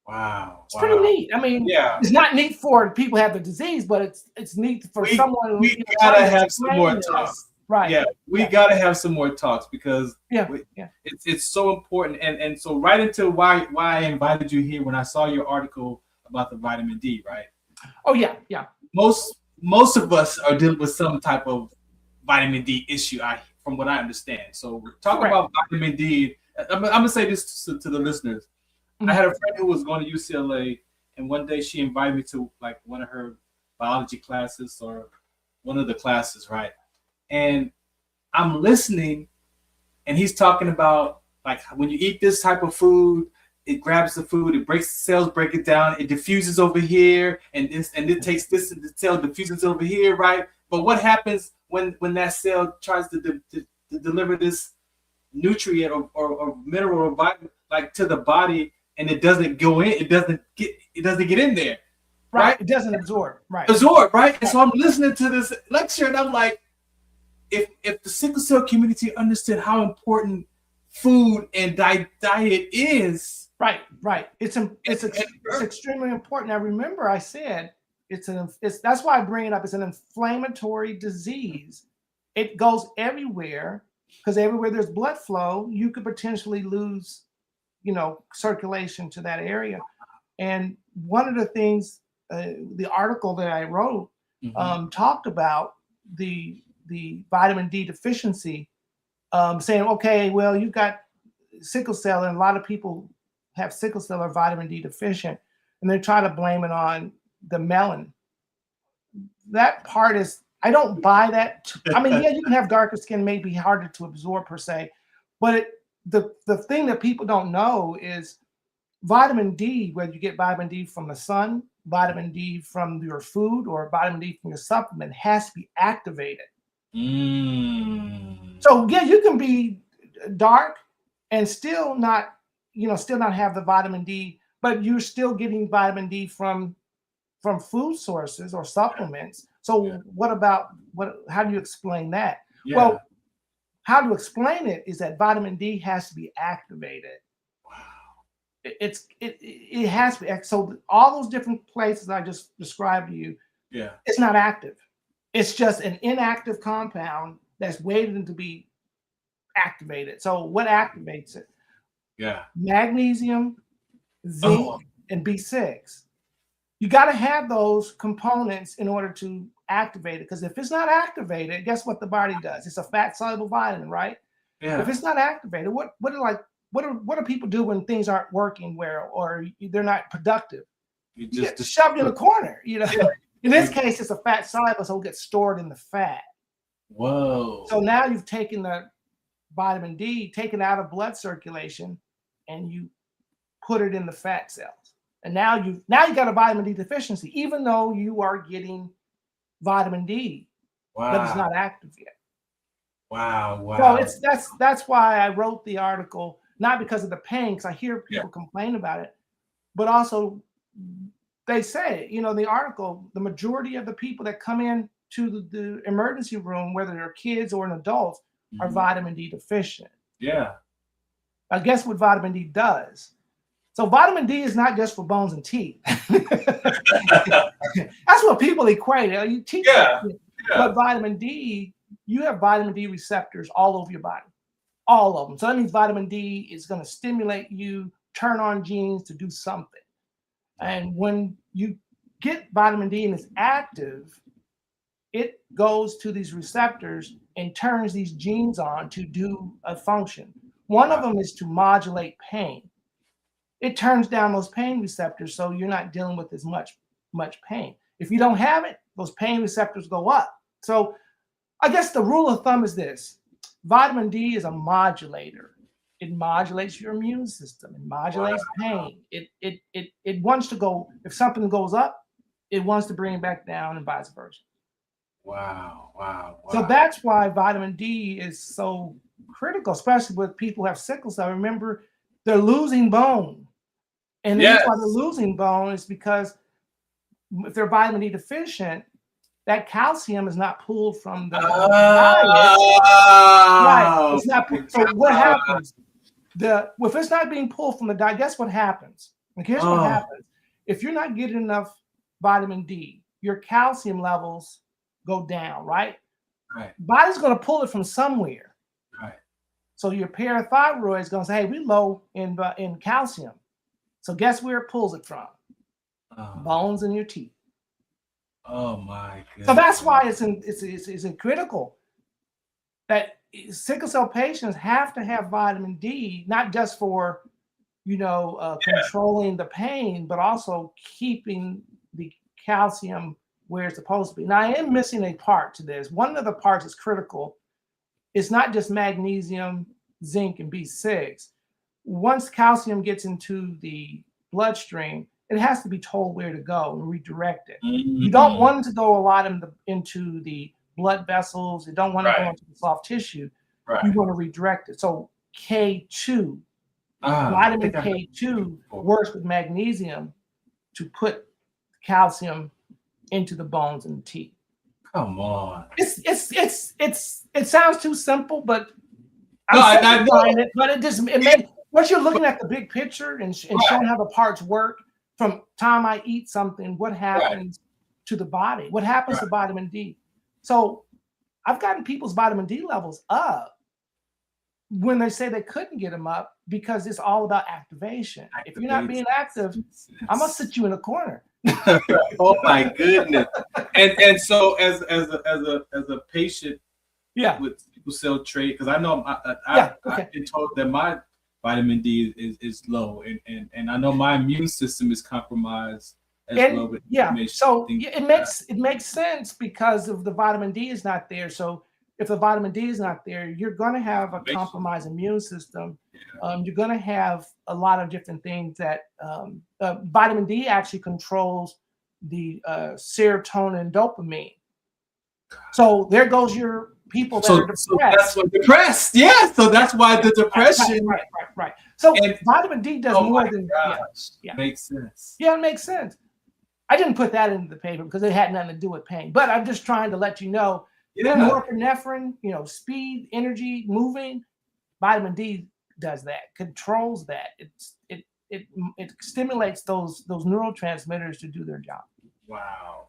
Wow. It's pretty neat. I mean, it's not neat for people who have the disease, but it's neat for someone. We gotta have some more talks. Right. Yeah, we gotta have some more talks because it's so important. And so right into why I invited you here when I saw your article about the vitamin D, right? Oh yeah. Most of us are dealing with some type of vitamin D issue, from what I understand. So we're talking about vitamin D. I'm gonna say this to the listeners. I had a friend who was going to UCLA, and one day she invited me to like one of her biology classes or one of the classes, right? And I'm listening, and he's talking about like when you eat this type of food, it grabs the food, it breaks the cells, break it down, it diffuses over here, and it takes this, and the cell diffuses over here, right? But what happens when that cell tries to deliver this nutrient or mineral or vitamin like to the body, and it doesn't go in, it doesn't get in there, right? It doesn't absorb, right? Right? And so I'm listening to this lecture, and I'm like, if the sickle cell community understood how important food and diet is, right, it's extremely important. Now remember, I said that's why I bring it up. It's an inflammatory disease. It goes everywhere because everywhere there's blood flow, you could potentially lose, circulation to that area. And one of the things, the article that I wrote talked about the vitamin D deficiency, saying, okay, well, you've got sickle cell, and a lot of people have sickle cell or vitamin D deficient, and they try to blame it on the melanin. That part is, I don't buy that. I mean, yeah, you can have darker skin, may be harder to absorb per se, but the thing that people don't know is vitamin D, whether you get vitamin D from the sun, vitamin D from your food, or vitamin D from your supplement, has to be activated. So yeah, you can be dark and still not have the vitamin D, but you're still getting vitamin D from food sources or supplements. So how do you explain that? Yeah. Well, how to explain it is that vitamin D has to be activated. Wow. It has to be. So all those different places I just described to you, it's not active. It's just an inactive compound that's waiting to be activated. So what activates it? Yeah. Magnesium, zinc, and B6. You got to have those components in order to activate it. Because if it's not activated, guess what the body does? It's a fat soluble vitamin, right? Yeah. If it's not activated, what do people do when things aren't working well or they're not productive? You get shoved in a corner, Yeah. In this case, it's a fat soluble, so it gets stored in the fat. Whoa. So now you've taken the vitamin D, taken out of blood circulation, and you put it in the fat cells. And now you got a vitamin D deficiency, even though you are getting vitamin D, but it's not active yet. Wow. So that's why I wrote the article, not because of the pain, because I hear people complain about it, but also they say, the article, the majority of the people that come in to the emergency room, whether they're kids or an adult, are vitamin D deficient. Yeah. I guess what vitamin D does. So vitamin D is not just for bones and teeth. That's what people equate. You teach But vitamin D, you have vitamin D receptors all over your body. All of them. So that means vitamin D is going to stimulate you, turn on genes to do something. And when you get vitamin D and it's active, it goes to these receptors and turns these genes on to do a function. One of them is to modulate pain. it turns down those pain receptors, so you're not dealing with as much pain. If you don't have it, those pain receptors go up. So I guess the rule of thumb is this: vitamin D is a modulator. It modulates your immune system. It modulates pain. It wants to go, if something goes up, it wants to bring it back down, and vice versa. Wow. So that's why vitamin D is so critical, especially with people who have sickle cell. Remember, they're losing bone. And the reason why they're losing bone is because if they're vitamin D deficient, that calcium is not pulled from the diet. Right. It's not. So what happens? If it's not being pulled from the diet, guess what happens? Like, here's what happens. If you're not getting enough vitamin D, your calcium levels go down, right? Body's going to pull it from somewhere. So your parathyroid is going to say, hey, we're low in calcium. So guess where it pulls it from? Bones in your teeth. Oh my God. So that's why it's critical that sickle cell patients have to have vitamin D, not just for, controlling the pain, but also keeping the calcium where it's supposed to be. Now, I am missing a part to this. One of the parts that's critical. It's not just magnesium, zinc, and B6. Once calcium gets into the bloodstream, it has to be told where to go and redirect it. You don't want it to go a lot into the blood vessels. You don't want to go into the soft tissue. You want to redirect it. So K2, vitamin K2 works with magnesium to put calcium into the bones and the teeth. Come on. It sounds too simple, but I know it. But it makes, once you're looking at the big picture and showing how the parts work, from time I eat something, what happens to the body? What happens to vitamin D? So I've gotten people's vitamin D levels up when they say they couldn't get them up because it's all about activation. If you're not being active, I'm gonna sit you in a corner. Oh my goodness! And so as a patient, with sickle cell trait, because I know I've been told that my vitamin D is low, and I know my immune system is compromised as well. With so it makes sense because of the vitamin D is not there. So if the vitamin D is not there, you're going to have a compromised immune system. You're going to have a lot of different things that vitamin D actually controls the serotonin and dopamine. So there goes your people that are depressed. So that's what depressed. Yeah. So that's why the depression. Right. So vitamin D does more than. Makes sense. Yeah, it makes sense. I didn't put that into the paper because it had nothing to do with pain. But I'm just trying to let you know. Norepinephrine, speed, energy, moving. Vitamin D does that, controls that. It stimulates those neurotransmitters to do their job. Wow.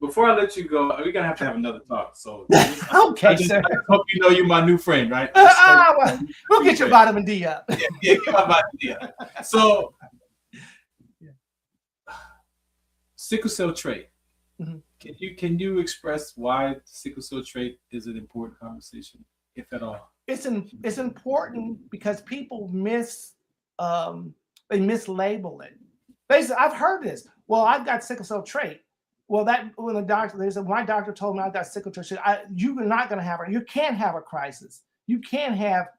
Before I let you go, we're gonna have to have another talk. So okay, sir. I hope you know you're my new friend, right? Well, we'll get your vitamin D up. Get my vitamin D up. So, sickle cell trait. Mm-hmm. Can you express why sickle cell trait is an important conversation, if at all? It's important because people mislabel it. Basically, I've heard this. Well, I've got sickle cell trait. Well, when my doctor told me I got sickle cell trait, you're not going to have it. You can't have a crisis. You can't have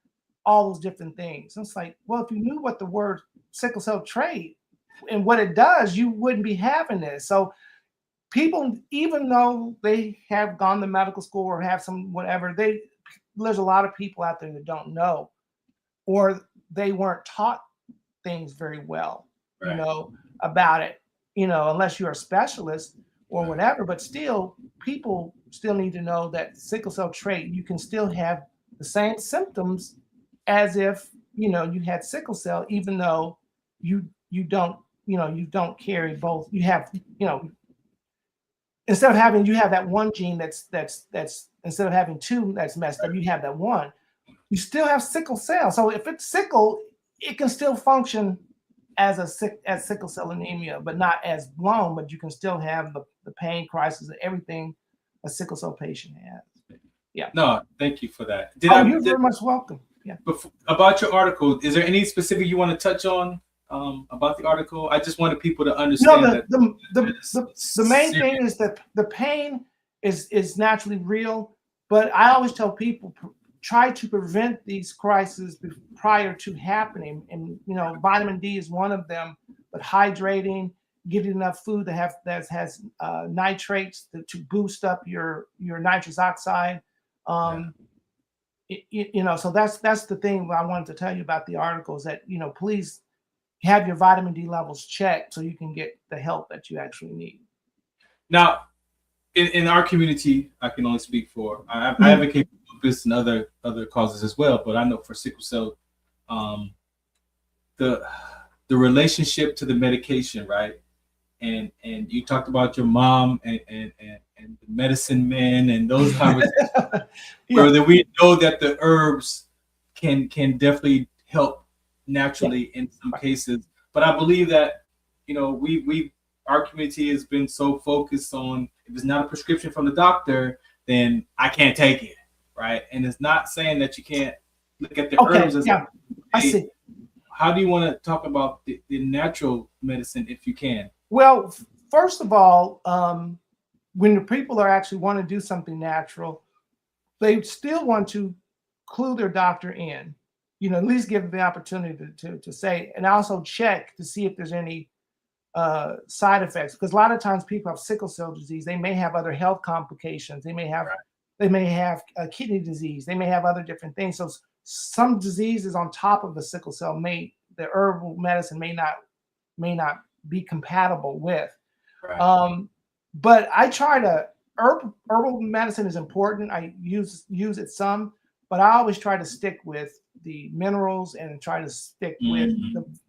all those different things. And it's like, well, if you knew what the word sickle cell trait and what it does, you wouldn't be having this. So people, even though they have gone to medical school or have some whatever, there's a lot of people out there that don't know, or they weren't taught things very well, about it, unless you're a specialist or whatever. But still, people still need to know that sickle cell trait, you can still have the same symptoms as if, you had sickle cell, even though you don't carry both. You have, instead of having, you have that one gene that's instead of having two that's messed up, you have that one. You still have sickle cell. So if it's sickle, it can still function as sickle cell anemia, but not as blown, but you can still have the pain, crisis, and everything a sickle cell patient has. Yeah. No, thank you for that. You're very much welcome. Yeah. About your article, is there any specific you want to touch on about the article? I just wanted people to understand that the main thing is that the pain is naturally real, but I always tell people try to prevent these crises prior to happening, and vitamin D is one of them. But hydrating, getting enough food that has nitrates to boost up your nitrous oxide. So that's the thing I wanted to tell you about the article is that please have your vitamin D levels checked so you can get the help that you actually need. Now, in our community, I can only speak for. I advocate for lupus and other causes as well, but I know for sickle cell, the relationship to the medication, right? And you talked about your mom and the medicine men and those conversations, where that we know that the herbs can definitely help naturally in some cases. But I believe that our community has been so focused on, if it's not a prescription from the doctor, then I can't take it, right? And it's not saying that you can't look at the herbs as I see. How do you want to talk about the natural medicine if you can? Well, first of all, when the people are actually want to do something natural, they still want to clue their doctor in, at least give them the opportunity to say, and also check to see if there's any side effects, because a lot of times people have sickle cell disease. They may have other health complications. They may have kidney disease. They may have other different things. So some diseases on top of the sickle cell the herbal medicine may not be compatible with. Right. But I try to herbal medicine is important. I use it some, but I always try to stick with the minerals and try to stick with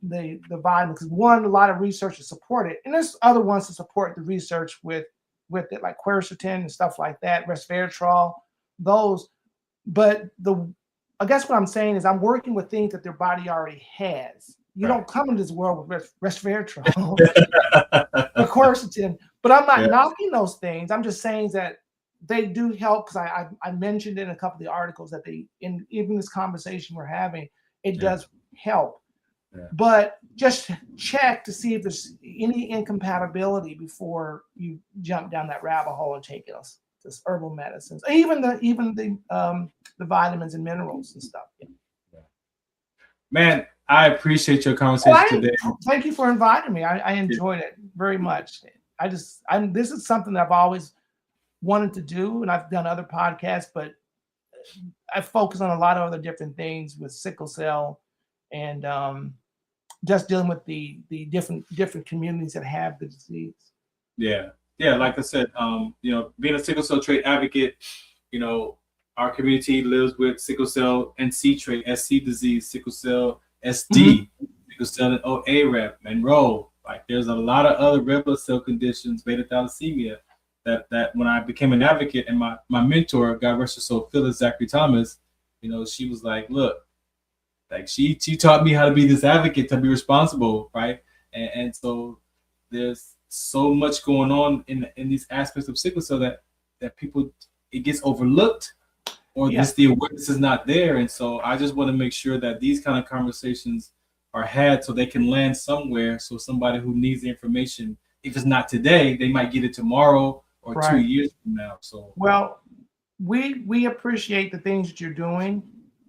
the vitamins, because a lot of research to support it, and there's other ones to support the research with it, like quercetin and stuff like that, resveratrol, those. But I guess what I'm saying is I'm working with things that their body already has. You don't come into this world with resveratrol or quercetin, but I'm not knocking those things. I'm just saying that they do help, because I mentioned in a couple of the articles that even this conversation we're having, it does help. Yeah. But just check to see if there's any incompatibility before you jump down that rabbit hole and take this herbal medicines, even the vitamins and minerals and stuff. Yeah. Man, I appreciate your conversation today. Thank you for inviting me. I enjoyed it very much. This is something that I've always wanted to do, and I've done other podcasts, but I focus on a lot of other different things with sickle cell and just dealing with the different communities that have the disease. Yeah. Like I said, being a sickle cell trait advocate, our community lives with sickle cell NC trait, SC disease, sickle cell SD, sickle cell and OA-REP, Monroe. Like there's a lot of other red blood cell conditions, beta thalassemia, that when I became an advocate, and my mentor, God rest her soul, Phyllis Zachary Thomas, she was like, look, like she taught me how to be this advocate, to be responsible, right? And so there's so much going on in these aspects of sickle cell that people, it gets overlooked, or just the awareness is not there. And so I just want to make sure that these kind of conversations are had so they can land somewhere, so somebody who needs the information, if it's not today, they might get it tomorrow or 2 years from now. So we appreciate the things that you're doing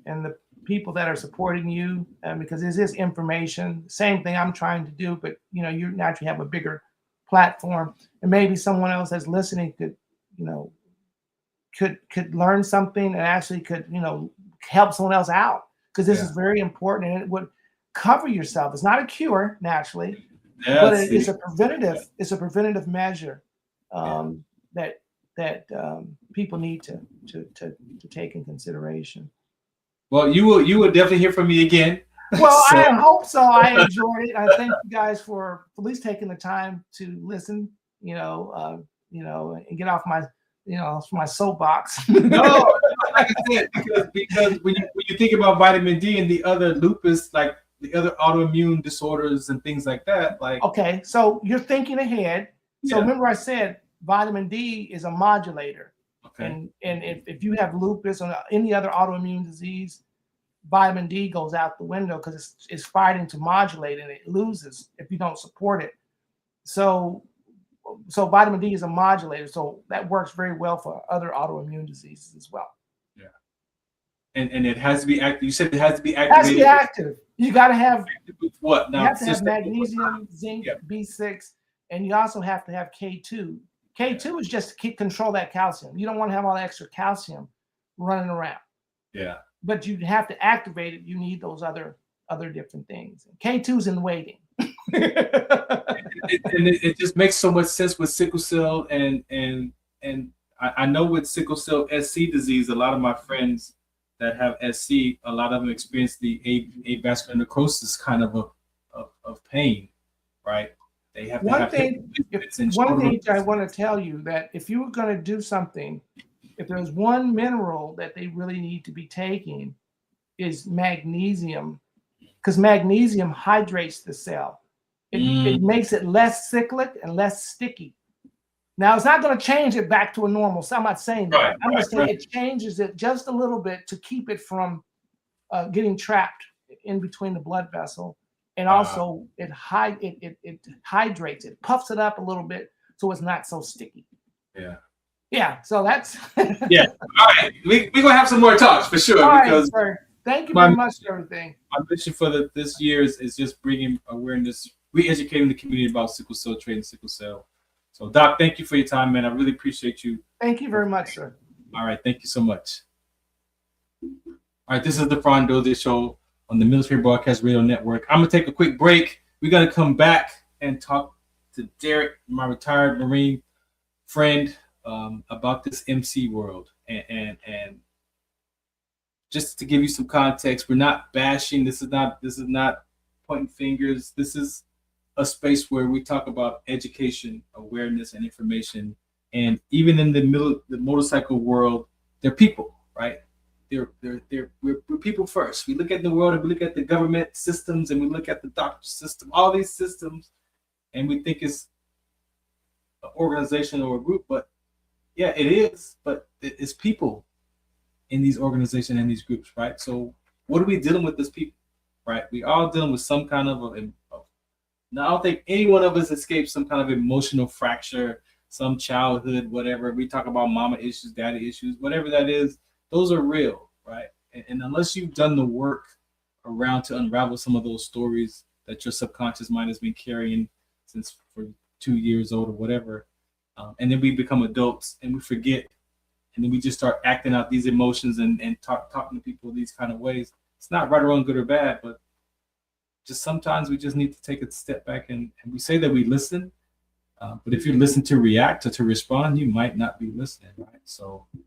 and the people that are supporting you, because this is information. Same thing I'm trying to do, but you naturally have a bigger platform, and maybe someone else that's listening could learn something and actually could help someone else out, because this is very important, and it would cover yourself. It's not a cure naturally, but it's a preventative measure that people need to take in consideration. Well, you will definitely hear from me again. Well, I hope so. I enjoyed it. I thank you guys for at least taking the time to listen, and get off my soapbox. No, like I said, because when you think about vitamin D and the other lupus, like the other autoimmune disorders and things like that, like. Okay, so you're thinking ahead. So remember I said vitamin D is a modulator. Okay. And if you have lupus or any other autoimmune disease, vitamin D goes out the window because it's fighting to modulate and it loses if you don't support it. So vitamin D is a modulator, so that works very well for other autoimmune diseases as well. Yeah, and it has to be active. You said it has to be activated. It has to be active. You got to have with what? Now, you have to have magnesium, zinc, B6, and you also have to have K2. K2 is just to control that calcium. You don't want to have all that extra calcium running around. Yeah. But you have to activate it. You need those other different things. K2's in waiting. it just makes so much sense with sickle cell and I know with sickle cell SC disease, a lot of my friends that have SC, a lot of them experience the avascular necrosis kind of pain, right? They have one thing I want to tell you that if you were going to do something, if there's one mineral that they really need to be taking is magnesium, because magnesium hydrates the cell. It makes it less cyclic and less sticky. Now, it's not going to change it back to a normal. So I'm not saying that. I'm just saying it changes it just a little bit to keep it from getting trapped in between the blood vessel. And also it hydrates it, puffs it up a little bit so it's not so sticky. Yeah. Yeah. So that's. Yeah. All right. We're going to have some more talks for sure. All because right, sir. Thank you very much for everything. My mission for this year is just bringing awareness, re-educating the community about sickle cell trait and sickle cell. So, Doc, thank you for your time, man. I really appreciate you. Thank you very much, sir. All right. Thank you so much. All right. This is the Farron Dozier Show on the Military Broadcast Radio Network. I'm going to take a quick break. We're going to come back and talk to Derrick, my retired Marine friend, about this MC world. And just to give you some context, we're not bashing. This is not pointing fingers. This is a space where we talk about education, awareness, and information. And even in the motorcycle world, they're people, right? We're people first. We look at the world and we look at the government systems and we look at the doctor system, all these systems, and we think it's an organization or a group. But yeah, it is. But it's people in these organizations and these groups, right? So what are we dealing with as people, right? We all dealing with some kind of now, I don't think any one of us escapes some kind of emotional fracture, some childhood, whatever. We talk about mama issues, daddy issues, whatever that is. Those are real, right? And unless you've done the work around to unravel some of those stories that your subconscious mind has been carrying since for 2 years old or whatever, and then we become adults and we forget, and then we just start acting out these emotions and talking to people these kind of ways. It's not right or wrong, good or bad, but just sometimes we just need to take a step back and we say that we listen, but if you listen to react or to respond, you might not be listening, right? So I'm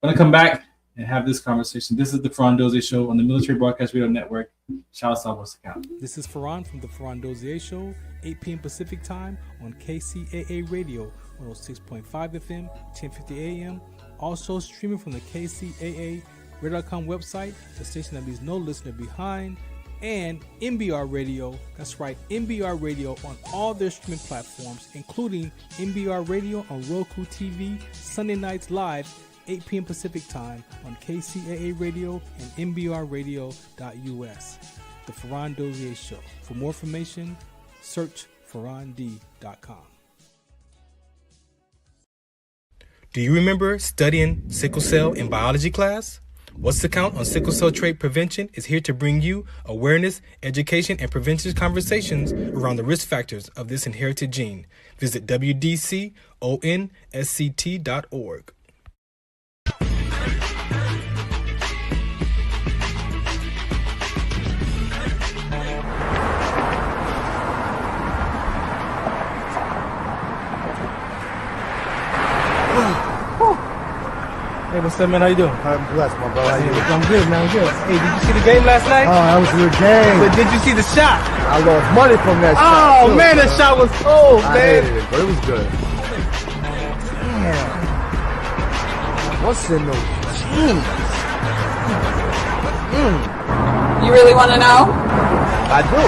going to come back and have this conversation. This is the Farron Dozier Show on the Military Broadcast Radio Network. Shout out Southwest Account. This is Farron from the Farron Dozier Show, 8 p.m. Pacific Time on KCAA Radio, 106.5 FM, 1050 AM. Also streaming from the KCAA Radio.com website, the station that leaves no listener behind, and MBR Radio. That's right, MBR Radio on all their streaming platforms, including MBR Radio on Roku TV, Sunday nights live, 8 p.m. Pacific Time on KCAA Radio and MBRradio.us. The Farron Dozier Show. For more information, search farrond.com. Do you remember studying sickle cell in biology class? What's the Count on Sickle Cell Trait Prevention is here to bring you awareness, education, and prevention conversations around the risk factors of this inherited gene. Visit wdconsct.org. Hey, what's up, man? How you doing? I'm blessed, my brother. How you doing? I'm good, man. I'm good. Hey, did you see the game last night? Oh, that was a good game. But did you see the shot? I lost money from that shot. Oh, man, that shot was cold, man. I hated it, but it was good. Damn. What's in those jeans? You really want to know? I do.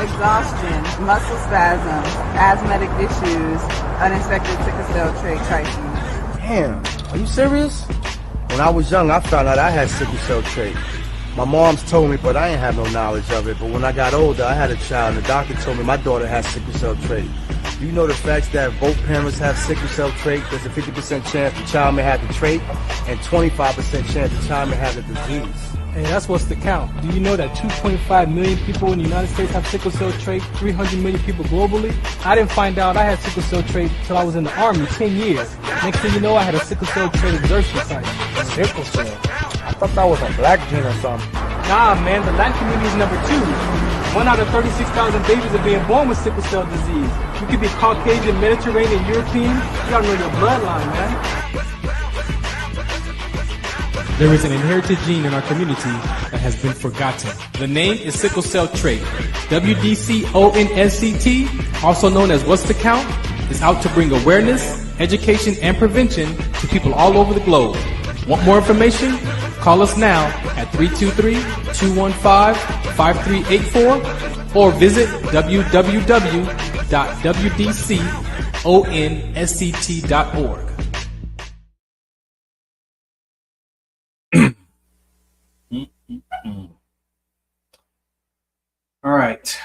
Exhaustion, muscle spasms, asthmatic issues, unexpected sickle cell trait crises. Damn. Are you serious? When I was young, I found out I had sickle cell trait. My mom's told me, but I ain't have no knowledge of it. But when I got older, I had a child, and the doctor told me my daughter has sickle cell trait. Do you know the facts that both parents have sickle cell trait? There's a 50% chance the child may have the trait, and 25% chance the child may have the disease. Hey, that's what's the count. Do you know that 2.5 million people in the United States have sickle cell trait, 300 million people globally? I didn't find out I had sickle cell trait until I was in the Army 10 years. Next thing you know, I had a sickle cell trait exertion site. Sickle cell? I thought that was a black gene or something. Nah, man, the Latin community is number 2. 1 out of 36,000 babies are being born with sickle cell disease. You could be Caucasian, Mediterranean, European. You gotta know your bloodline, man. There is an inherited gene in our community that has been forgotten. The name is sickle cell trait. WDCONSCT, also known as What's the Count, is out to bring awareness, education, and prevention to people all over the globe. Want more information? Call us now at 323-215-5384 or visit www.wdconsct.org. All right,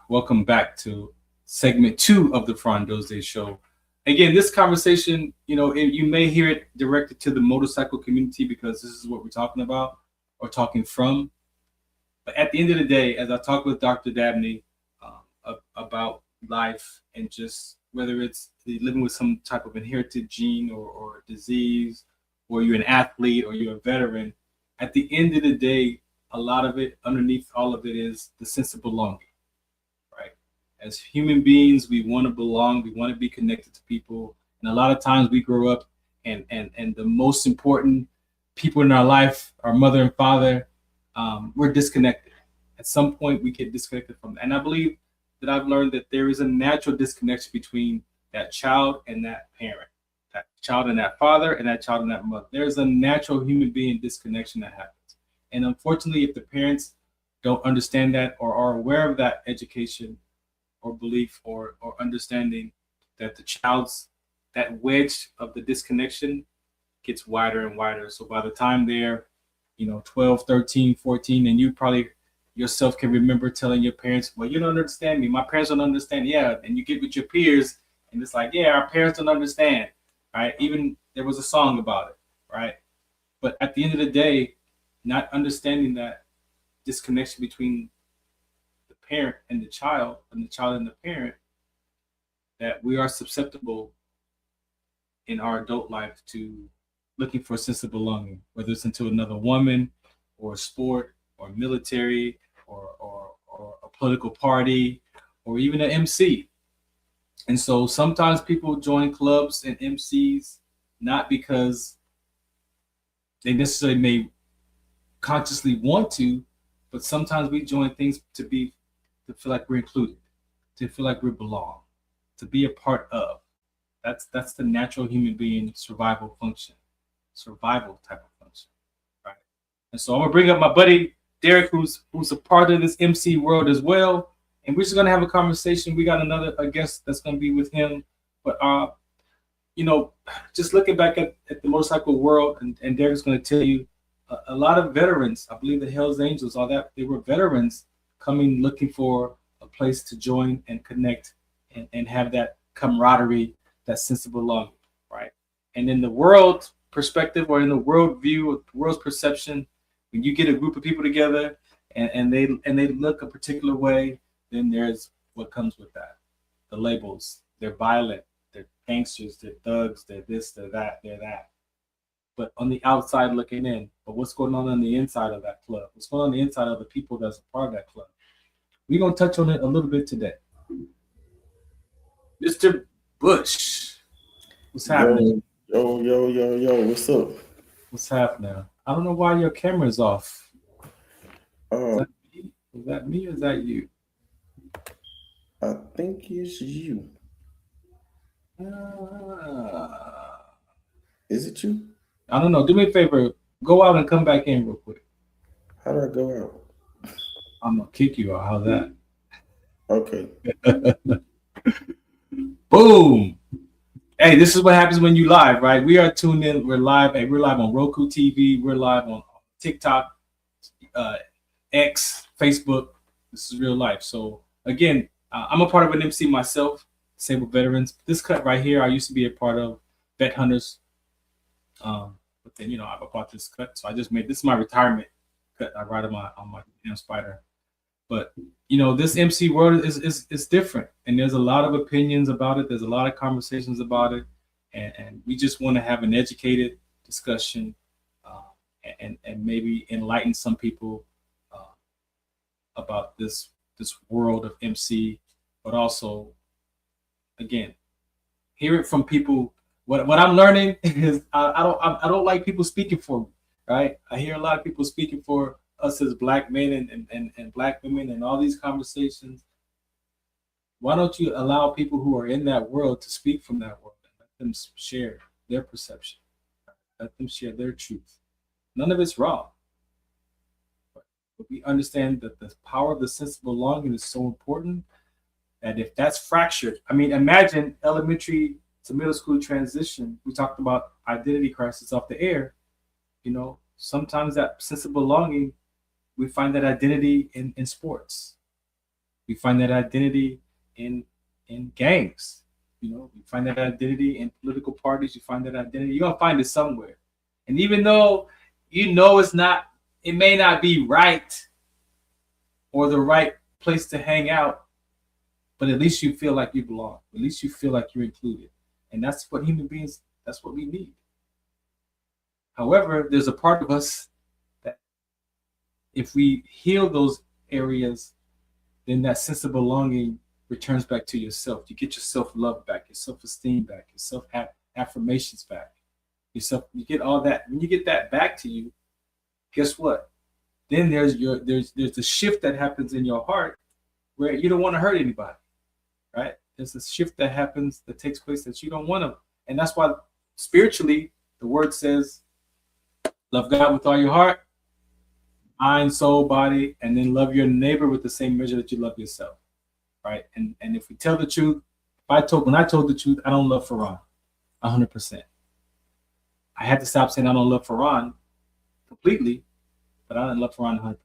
welcome back to segment 2 of the Farron Dozier Show. Again, this conversation, you may hear it directed to the motorcycle community because this is what we're talking about or talking from. But at the end of the day, as I talk with Dr. Dabney about life and just whether it's living with some type of inherited gene or disease, or you're an athlete or you're a veteran, at the end of the day, a lot of it, underneath all of it, is the sense of belonging, right? As human beings, we want to belong. We want to be connected to people. And a lot of times we grow up and the most important people in our life, our mother and father, we're disconnected. At some point, we get disconnected from that. And I believe that I've learned that there is a natural disconnection between that child and that parent, that child and that father, and that child and that mother. There's a natural human being disconnection that happens. And unfortunately, if the parents don't understand that or are aware of that education or belief or understanding, that the child's, that wedge of the disconnection gets wider and wider. So by the time they're, 12, 13, 14, and you probably yourself can remember telling your parents, well, you don't understand me. My parents don't understand. Yeah. And you get with your peers and it's like, yeah, our parents don't understand. Right. Even there was a song about it. Right. But at the end of the day, not understanding that disconnection between the parent and the child and the parent, that we are susceptible in our adult life to looking for a sense of belonging, whether it's into another woman or a sport or military or a political party or even an MC. And so sometimes people join clubs and MCs not because they necessarily may consciously want to, but sometimes we join things to feel like we're included, to feel like we belong, to be a part of. That's the natural human being survival type of function, right? And so I'm gonna bring up my buddy Derrick, who's a part of this MC world as well, and we're just gonna have a conversation. We got a guest that's gonna be with him, but just looking back at the motorcycle world, and Derrick's gonna tell you. A lot of veterans, I believe the Hells Angels, all that, they were veterans coming looking for a place to join and connect and have that camaraderie, that sense of belonging, right? And in the world perspective or in the world view, or the world's perception, when you get a group of people together and they look a particular way, then there's what comes with that. The labels, they're violent, they're gangsters, they're thugs, they're this, they're that, they're that. But on the outside looking in, but what's going on the inside of that club? What's going on the inside of the people that's a part of that club? We're going to touch on it a little bit today. Mr. Bush, what's happening? Yo, what's up? What's happening? I don't know why your camera's off. Is that me or is that you? I think it's you. Is it you? I don't know. Do me a favor. Go out and come back in real quick. How do I go out? I'm going to kick you out. How's that? Okay. Boom. Hey, this is what happens when you live, right? We are tuned in. We're live. Hey, we're live on Roku TV. We're live on TikTok, X, Facebook. This is real life. So again, I'm a part of an MC myself, Disabled Veterans. This cut right here, I used to be a part of Vet Hunters. But then, you know, I bought this cut. So I just made, this is my retirement cut. I ride on my damn Spider. But, you know, this MC world is different. And there's a lot of opinions about it. There's a lot of conversations about it. And we just want to have an educated discussion and maybe enlighten some people about this world of MC, but also, again, hear it from people. What I'm learning is I don't like people speaking for me, right? I hear a lot of people speaking for us as Black men and Black women and all these conversations. Why don't you allow people who are in that world to speak from that world and let them share their perception, let them share their truth. None of it's wrong. But we understand that the power of the sense of belonging is so important that if that's fractured, I mean, imagine elementary to middle school transition. We talked about identity crisis off the air. You know, sometimes that sense of belonging, we find that identity in sports. We find that identity in gangs. You know, we find that identity in political parties. You find that identity. You're gonna find it somewhere. And even though you know it may not be right or the right place to hang out, but at least you feel like you belong. At least you feel like you're included. And that's what human beings, that's what we need. However, there's a part of us that if we heal those areas, then that sense of belonging returns back to yourself. You get your self-love back, your self-esteem back, your self-affirmations back. You get all that. When you get that back to you, guess what? Then there's the shift that happens in your heart where you don't want to hurt anybody, right? There's a shift that happens, that takes place that you don't want to. And that's why spiritually, the word says, love God with all your heart, mind, soul, body, and then love your neighbor with the same measure that you love yourself, right? And if we tell the truth, when I told the truth, I don't love Farron 100%. I had to stop saying I don't love Farron completely, but I don't love Farron 100%.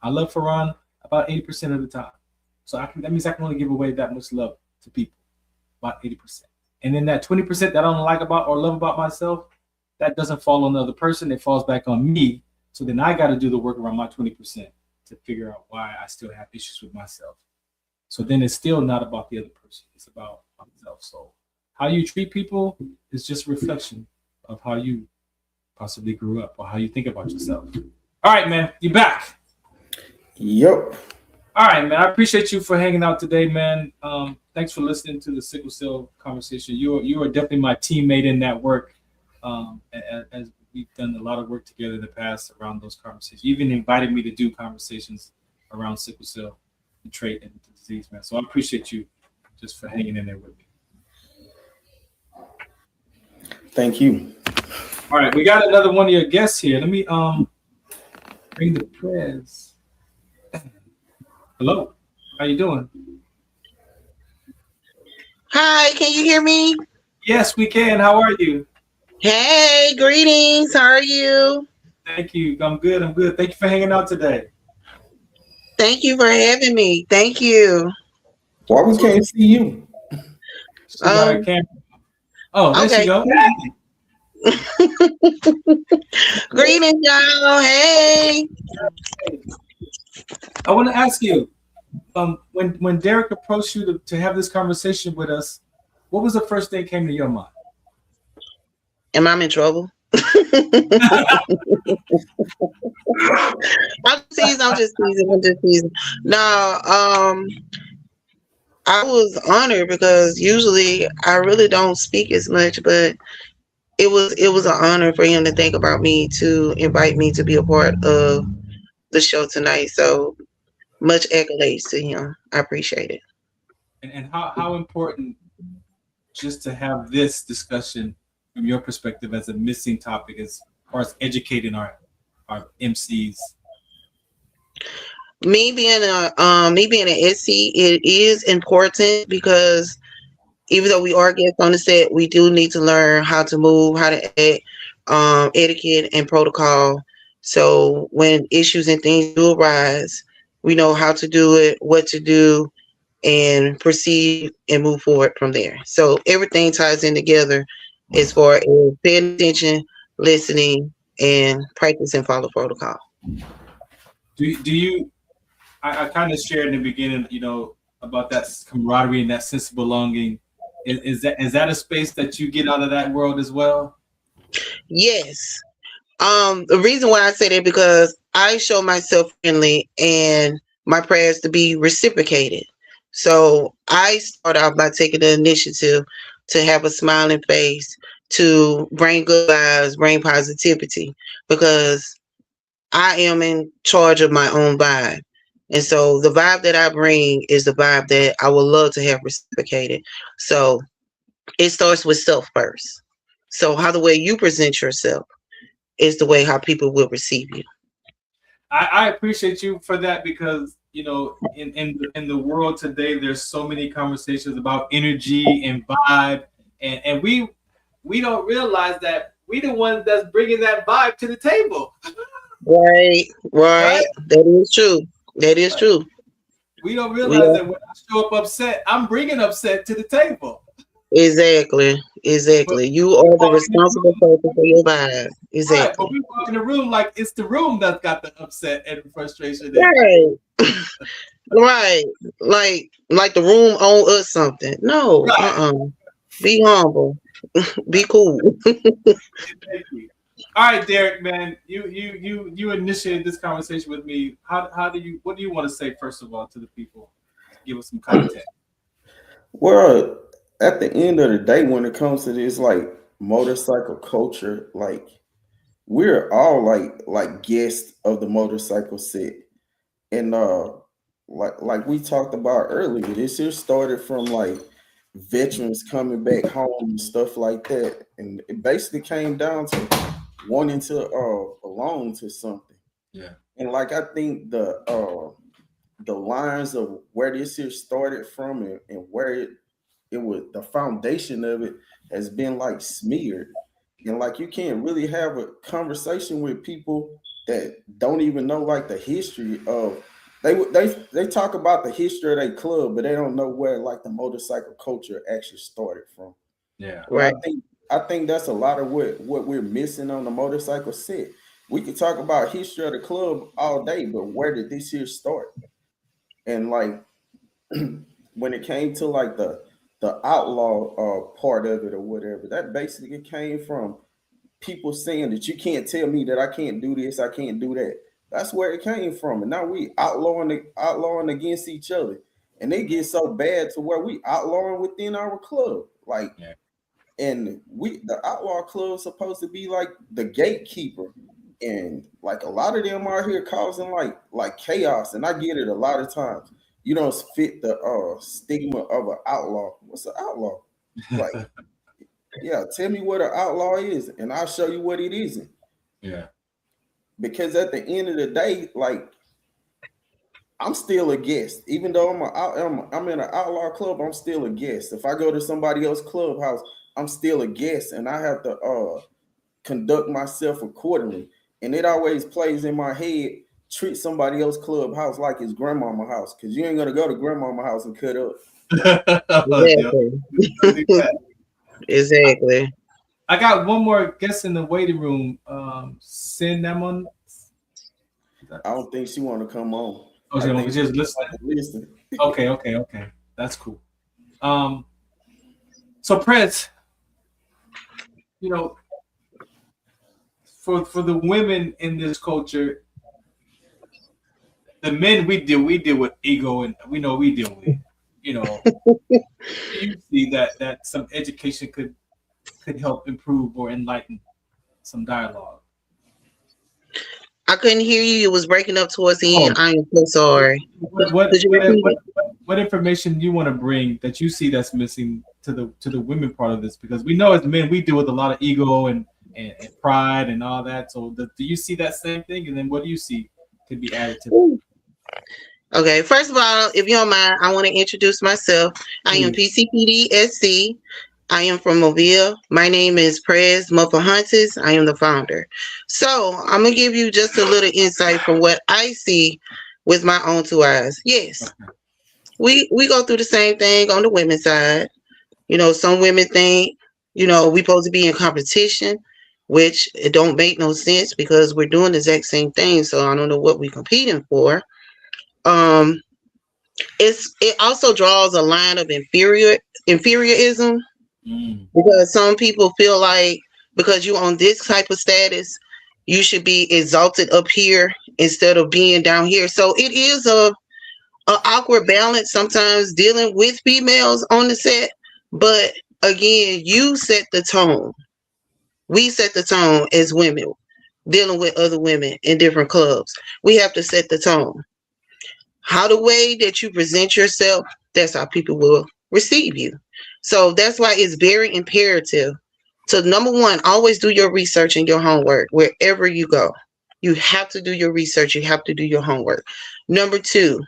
I love Farron about 80% of the time. So that means I can only give away that much love to people, about 80%. And then that 20% that I don't like about or love about myself, that doesn't fall on the other person. It falls back on me. So then I got to do the work around my 20% to figure out why I still have issues with myself. So then it's still not about the other person. It's about myself. So how you treat people is just a reflection of how you possibly grew up or how you think about yourself. All right, man, you back. Yep. All right, man. I appreciate you for hanging out today, man. Thanks for listening to the Sickle Cell conversation. You are definitely my teammate in that work. As we've done a lot of work together in the past around those conversations. You even invited me to do conversations around sickle cell, the trait, and the disease, man. So I appreciate you just for hanging in there with me. Thank you. All right, we got another one of your guests here. Let me bring the press. Hello, how you doing? Hi, can you hear me? Yes, we can. How are you? Hey, greetings. How are you? Thank you. I'm good. Thank you for hanging out today. Thank you for having me. Thank you. Why we can't see you? Oh, there okay. she go. Greetings, y'all. Hey. I want to ask you, when Derrick approached you to have this conversation with us, what was the first thing that came to your mind? Am I in trouble? I'm just teasing. No, I was honored because usually I really don't speak as much, but it was an honor for him to think about me, to invite me to be a part of the show tonight. So much accolades to him. I appreciate it. And how important just to have this discussion from your perspective as a missing topic as far as educating our MCs? Me being an SC, it is important because even though we are guests on the set, we do need to learn how to move, how to act, etiquette and protocol. So when issues and things do arise, we know how to do it, what to do, and proceed and move forward from there. So everything ties in together as far as paying attention, listening, and practice and follow protocol. Do you? I kind of shared in the beginning, about that camaraderie and that sense of belonging. Is that a space that you get out of that world as well? Yes. The reason why I say that because I show myself friendly and my prayers to be reciprocated. So I start out by taking the initiative to have a smiling face, to bring good vibes, bring positivity, because I am in charge of my own vibe. And so the vibe that I bring is the vibe that I would love to have reciprocated. So it starts with self first. So how the way you present yourself is the way how people will receive you. I appreciate you for that because, in the world today, there's so many conversations about energy and vibe. And we don't realize that we the ones that's bringing that vibe to the table. Right. That is true. That is true. We don't realize that when I show up upset, I'm bringing upset to the table. Exactly. You are the responsible person for your vibe. Exactly. Right, but we walk in the room like it's the room that's got the upset and frustration. Right. Right. Like the room owes us something. No. Right. Be humble. Be cool. Thank you. All right, Derrick, man, you initiated this conversation with me. What do you want to say first of all to the people? Give us some context. Well, at the end of the day, when it comes to this like motorcycle culture, like we're all like guests of the motorcycle set, and like we talked about earlier, this here started from like veterans coming back home and stuff like that, and it basically came down to wanting to belong to something. Yeah. And like I think the lines of where this here started from and where it was, the foundation of it has been like smeared. And like you can't really have a conversation with people that don't even know like the history of they talk about the history of their club, but they don't know where like the motorcycle culture actually started from. Yeah. Right. I think that's a lot of what we're missing on the motorcycle set. We could talk about history of the club all day, but where did this here start? And like when it came to like the outlaw part of it or whatever, that basically came from people saying that you can't tell me that I can't do this, I can't do that. That's where it came from. And now we outlawing against each other. And they get so bad to where we outlawing within our club. Like, yeah. And the outlaw club is supposed to be like the gatekeeper, and like a lot of them are here causing like chaos. And I get it a lot of times. You don't fit the stigma of an outlaw. What's an outlaw? Like, yeah, tell me what an outlaw is, and I'll show you what it isn't. Yeah. Because at the end of the day, like I'm still a guest, even though I'm in an outlaw club. I'm still a guest. If I go to somebody else's clubhouse, I'm still a guest, and I have to conduct myself accordingly. And it always plays in my head, treat somebody else's clubhouse like it's grandmama house, because you ain't gonna go to grandmama house and cut up. Exactly. I got one more guest in the waiting room. Cinnamon. I don't think she want to come on. Oh, she want to just listen. Okay. That's cool. So Prince, for the women in this culture, the men we deal with ego, and we know we deal with, you see that some education could help improve or enlighten some dialogue. I couldn't hear you. It was breaking up towards the end. I am so sorry. What information do you want to bring that you see that's missing to the women part of this? Because we know as men we deal with a lot of ego and pride and all that. So do you see that same thing? And then what do you see could be added to that? Okay, first of all, if you don't mind, I want to introduce myself. I am PCPD-SC. I am from Mobile. My name is Prez Mufahuntis. I am the founder. So I'm going to give you just a little insight from what I see with my own two eyes. Yes, we go through the same thing on the women's side. You know, some women think, you know, we supposed to be in competition, which it don't make no sense because we're doing the exact same thing. So I don't know what we're competing for. It also draws a line of inferiorism because some people feel like because you're on this type of status, you should be exalted up here instead of being down here. So it is a awkward balance sometimes dealing with females on the set. But again, you set the tone. We set the tone as women dealing with other women in different clubs. We have to set the tone. How the way that you present yourself, that's how people will receive you. So that's why it's very imperative to, number one, always do your research and your homework wherever you go. You have to do your research. You have to do your homework. Number two,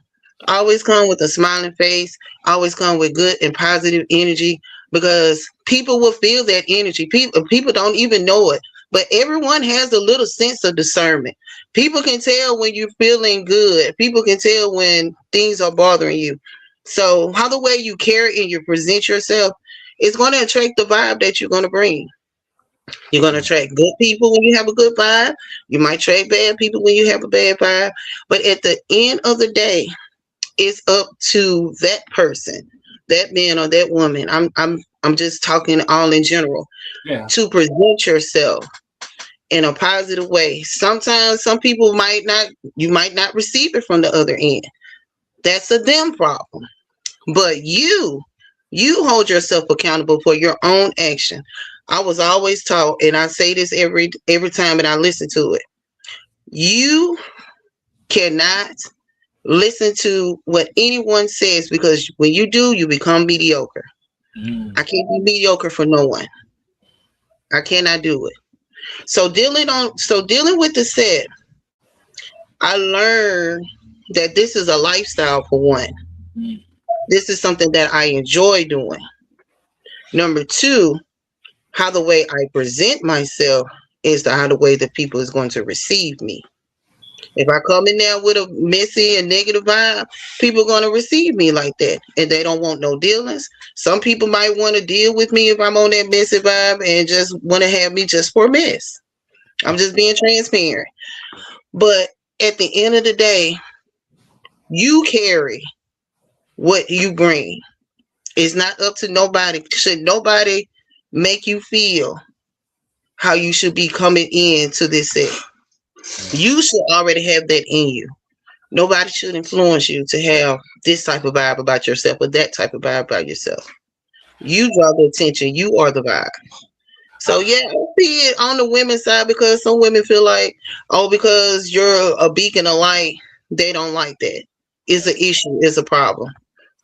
always come with a smiling face. Always come with good and positive energy because people will feel that energy. People don't even know it, but everyone has a little sense of discernment. People can tell when you're feeling good. People can tell when things are bothering you. So how the way you carry and you present yourself is going to attract the vibe that you're going to bring. You're going to attract good people when you have a good vibe. You might attract bad people when you have a bad vibe. But at the end of the day, it's up to that person, that man or that woman. I'm just talking all in general. Yeah. To present yourself in a positive way. Sometimes some people you might not receive it from the other end. That's a them problem. But you hold yourself accountable for your own action. I was always taught, and I say this every time and I listen to it. You cannot listen to what anyone says because when you do, you become mediocre. I can't be mediocre for no one. I cannot do it. So dealing with the set, I learned that this is a lifestyle for one. This is something that I enjoy doing. Number two, how the way I present myself is how the way that people is going to receive me. If I come in there with a messy and negative vibe, people are going to receive me like that. And they don't want no dealings. Some people might want to deal with me if I'm on that messy vibe and just want to have me just for a mess. I'm just being transparent. But at the end of the day, you carry what you bring. It's not up to nobody. Should nobody make you feel how you should be coming into this set. You should already have that in you. Nobody should influence you to have this type of vibe about yourself or that type of vibe about yourself. You draw the attention. You are the vibe. So yeah, I see it on the women's side because some women feel like, oh, because you're a beacon of light, they don't like that. It's an issue. It's a problem.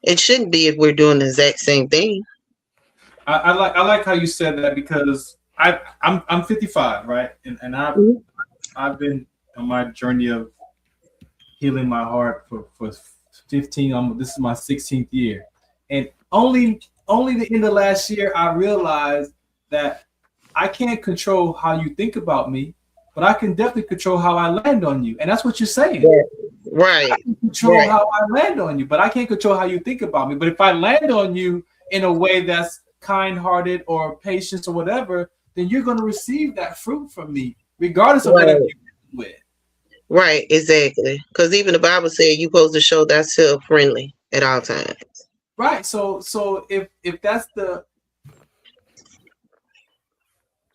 It shouldn't be if we're doing the exact same thing. I like how you said that because I'm 55, right? And I've been on my journey of healing my heart for 15. This is my 16th year, and only the end of last year I realized that I can't control how you think about me, but I can definitely control how I land on you, and that's what you're saying. Right. I can control how I land on you, but I can't control how you think about me. But if I land on you in a way that's kind-hearted or patience or whatever, then you're going to receive that fruit from me, regardless of whatever you with. Right, exactly. Because even the Bible said you're supposed to show thyself friendly at all times. Right. So if that's the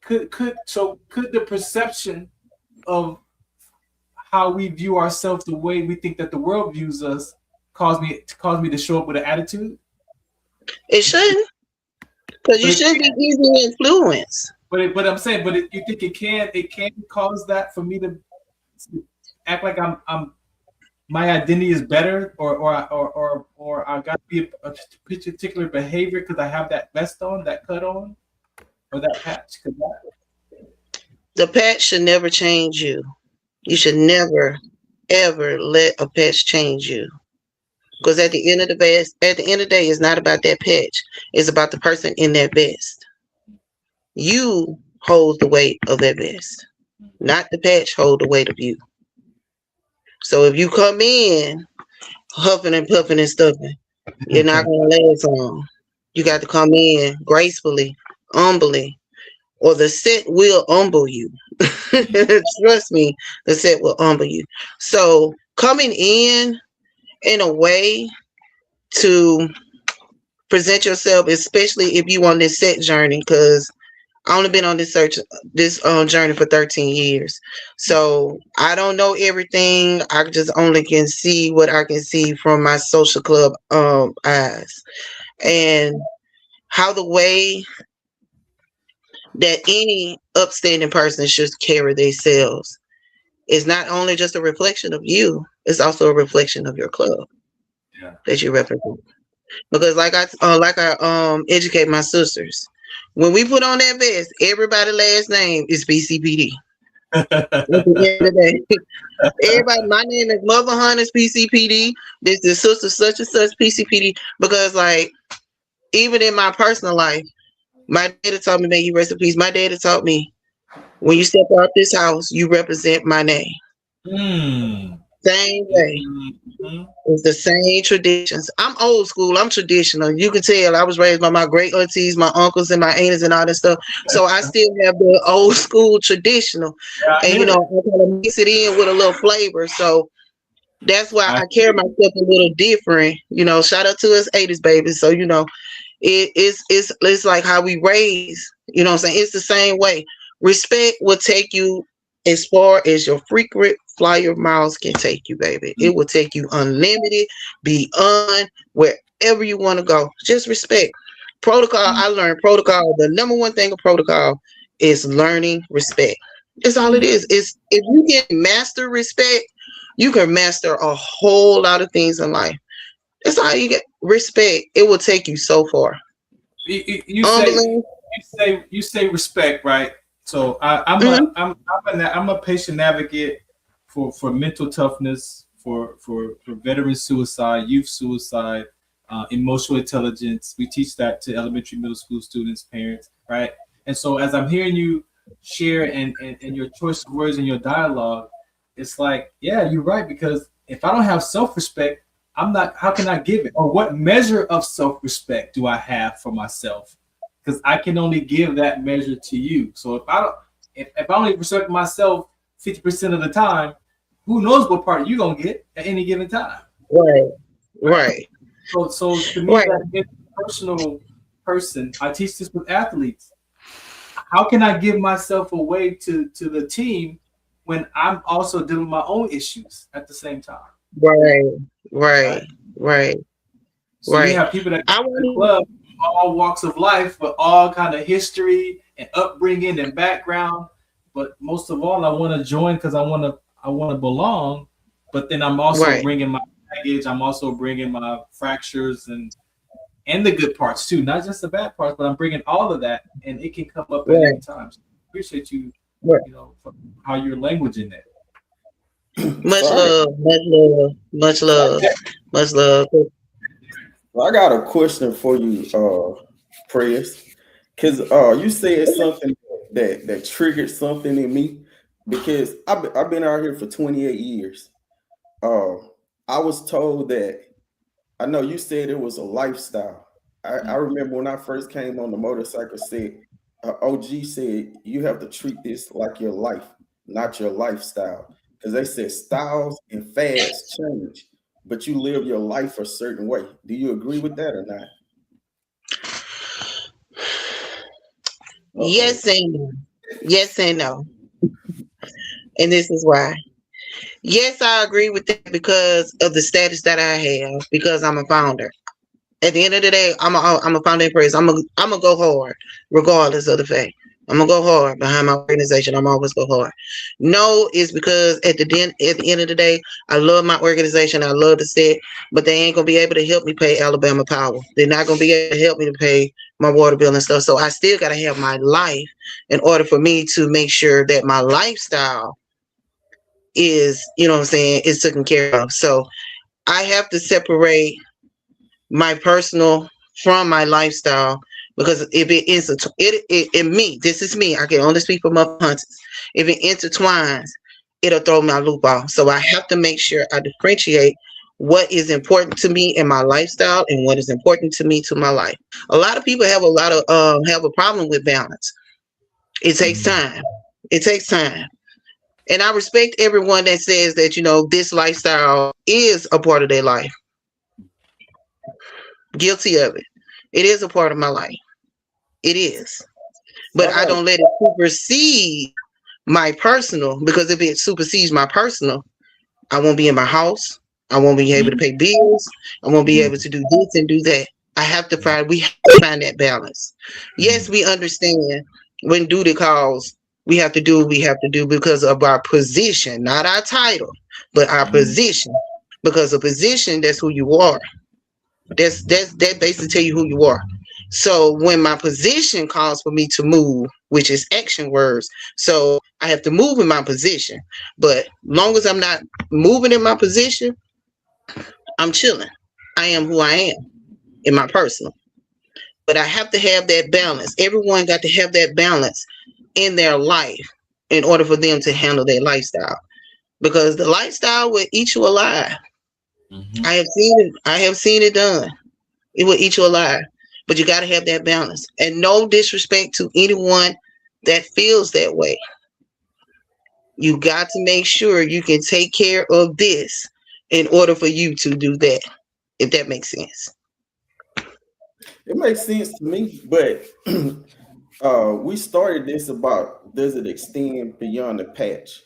could the perception of how we view ourselves, the way we think that the world views us, cause me to show up with an attitude? It shouldn't, because you shouldn't be easily influenced. But I'm saying, you think it can cause that for me to act like I'm my identity is better, or I got to be a particular behavior because I have that vest on, that cut on, or that patch. The patch should never change you. You should never, ever let a patch change you. Because at the end of the day, it's not about that patch. It's about the person in that vest. You hold the weight of that vest, not the patch hold the weight of you. So if you come in huffing and puffing and stuffing, you're not going to last long. You got to come in gracefully, humbly, or the set will humble you. Trust me, the set will humble you. So coming in a way to present yourself, especially if you on this set journey, because I only been on this journey for 13 years. So I don't know everything. I just only can see what I can see from my social club eyes. And how the way that any upstanding person should carry themselves is not only just a reflection of you, it's also a reflection of your club that you represent. Because like I educate my sisters, when we put on that vest, everybody's last name is PCPD. At the end of the day, everybody, my name is Mother Hunter's PCPD. This is sister such and such PCPD. Because like, even in my personal life, my daddy taught me, may you rest in peace. My daddy taught me, when you step out this house, you represent my name. Same way. It's the same traditions. I'm old school. I'm traditional. You can tell I was raised by my great aunties, my uncles, and my aunts, and all that stuff. So I still have the old school traditional, and I kind of mix it in with a little flavor. So that's why I carry myself a little different. Shout out to us 80s babies. So it's like how we raise. You know what I'm saying? It's the same way. Respect will take you as far as your frequent flyer miles can take you, baby. It will take you unlimited, beyond wherever you want to go. Just respect. Protocol, I learned protocol. The number one thing of protocol is learning respect. That's all it is. If you can master respect, you can master a whole lot of things in life. That's all you get. Respect. It will take you so far. You say respect, right? So I'm a patient advocate for mental toughness, for veteran suicide, youth suicide, emotional intelligence. We teach that to elementary, middle school students, parents, right? And so as I'm hearing you share and your choice of words in your dialogue, it's like, yeah, you're right, because if I don't have self-respect, how can I give it? Or what measure of self-respect do I have for myself? Because I can only give that measure to you. So if I only respect myself 50% of the time, who knows what part you're gonna get at any given time? Right. So to me, that personal person, I teach this with athletes. How can I give myself away to the team when I'm also dealing with my own issues at the same time? Right. So we have people that come to the club, all walks of life, but all kind of history and upbringing and background. But most of all, I want to join because I want to belong. But then I'm also bringing my baggage. I'm also bringing my fractures and the good parts too, not just the bad parts. But I'm bringing all of that, and it can come up at any time. So I appreciate you, for how you're languaging that. Much love. Well, I got a question for you, Press, because you said something that triggered something in me, because I've been out here for 28 years. I was told that, I know you said it was a lifestyle. I remember when I first came on the motorcycle, OG said you have to treat this like your life, not your lifestyle, because they said styles and fads change, but you live your life a certain way. Do you agree with that or not? Yes and no. And this is why. Yes, I agree with that because of the status that I have, because I'm a founder. At the end of the day, I'm a founder in praise. I'm gonna go hard, regardless of the fact. I'm gonna go hard behind my organization. I'm always go hard. No, is because at the end of the day, I love my organization. I love the state, but they ain't gonna be able to help me pay Alabama Power. They're not gonna be able to help me to pay my water bill and stuff. So I still gotta have my life in order for me to make sure that my lifestyle is, is taken care of. So I have to separate my personal from my lifestyle, because if it is me, this is me. I can only speak for my hunters. If it intertwines, it'll throw my loop off. So I have to make sure I differentiate what is important to me in my lifestyle and what is important to me to my life. A lot of people have a problem with balance. It takes time. It takes time. And I respect everyone that says that, this lifestyle is a part of their life. Guilty of it. It is a part of my life. It is. But I don't let it supersede my personal, because if it supersedes my personal, I won't be in my house. I won't be able to pay bills. I won't be able to do this and do that. We have to find that balance. Yes, we understand when duty calls, we have to do what we have to do because of our position, not our title, but our position. Because a position, that's who you are. That basically tell you who you are. So when my position calls for me to move, which is action words, so I have to move in my position. But long as I'm not moving in my position, I'm chilling. I am who I am in my personal. But I have to have that balance. Everyone got to have that balance in their life in order for them to handle their lifestyle. Because the lifestyle will eat you alive. I have seen it done. It will eat you alive. But you got to have that balance. And no disrespect to anyone that feels that way. You got to make sure you can take care of this in order for you to do that, if that makes sense. It makes sense to me, but we started this about, does it extend beyond the patch?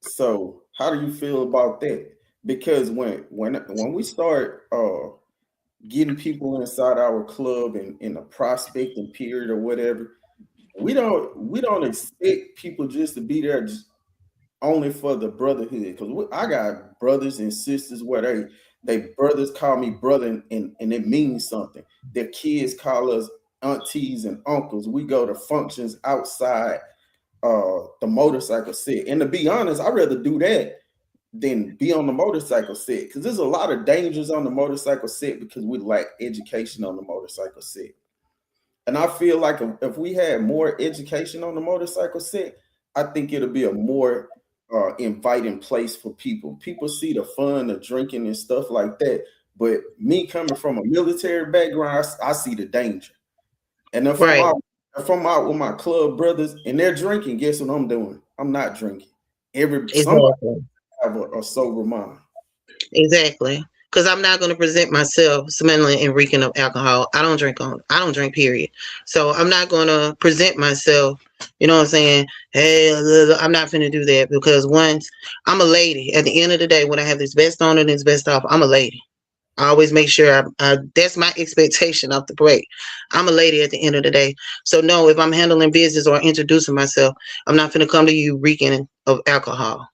So how do you feel about that? Because when we start getting people inside our club in a prospecting period or whatever, we don't expect people just to be there just only for the brotherhood. Because I got brothers and sisters where they brothers call me brother and it means something. Their kids call us aunties and uncles. We go to functions outside the motorcycle set. And to be honest, I'd rather do that than be on the motorcycle set, because there's a lot of dangers on the motorcycle set because we lack education on the motorcycle set. And I feel like if we had more education on the motorcycle set, I think it'll be a more inviting place for people. People see the fun of drinking and stuff like that. But me coming from a military background, I see the danger. And if I'm out with my club brothers and they're drinking, guess what I'm doing? I'm not drinking. Somebody have a sober mind. Exactly. Because I'm not going to present myself smelling and reeking of alcohol. I don't drink, period. So I'm not going to present myself, you know what I'm saying? Hey, I'm not going to do that, because once I'm a lady, at the end of the day, when I have this vest on and this vest off, I'm a lady. I always make sure that's my expectation off the break. I'm a lady at the end of the day. So no, if I'm handling business or introducing myself, I'm not going to come to you reeking of alcohol.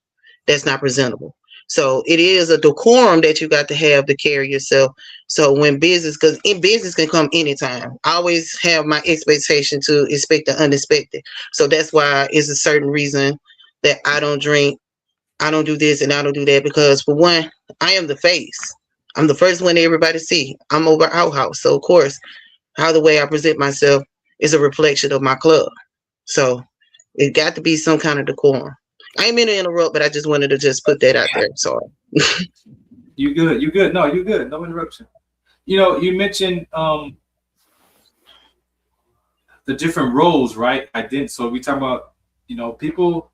That's not presentable. So it is a decorum that you got to have to carry yourself. So when business, because in business can come anytime. I always have my expectation to expect the unexpected. So that's why it's a certain reason that I don't drink, I don't do this, and I don't do that. Because for one, I am the face. I'm the first one everybody see. I'm over our house. So of course, how the way I present myself is a reflection of my club. So it got to be some kind of decorum. I ain't mean to interrupt, but I just wanted to just put that out there. Sorry. You good. No, you good. No interruption. You mentioned the different roles, right? So we talk about, people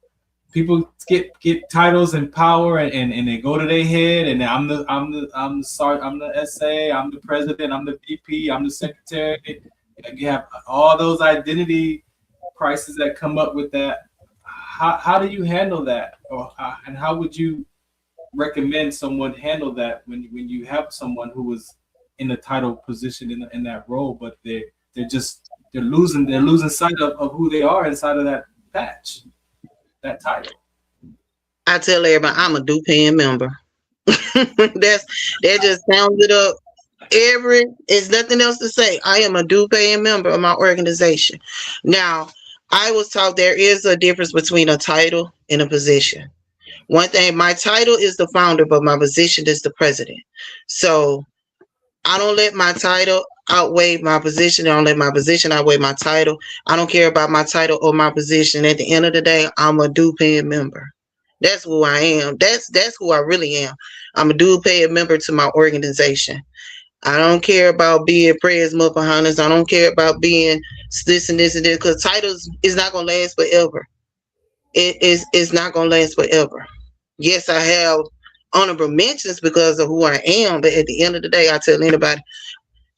get titles and power and they go to their head, and I'm the SA, I'm the president, I'm the VP, I'm the secretary. You have all those identity crises that come up with that. How do you handle that, and how would you recommend someone handle that when you have someone who is in the title position in that role, but they're losing sight of who they are inside of that patch, that title? I tell everybody I'm a due paying member. that just sounds it up. There's nothing else to say. I am a due paying member of my organization. Now, I was taught there is a difference between a title and a position. One thing, my title is the founder, but my position is the president. So I don't let my title outweigh my position. I don't let my position outweigh my title. I don't care about my title or my position. At the end of the day, I'm a due paying member. That's who I am. That's who I really am. I'm a due paying member to my organization. I don't care about being prayers Muppahonnas. I don't care about being this and this and this, because titles is not gonna last forever. It's not gonna last forever. Yes, I have honorable mentions because of who I am, but at the end of the day, I tell anybody,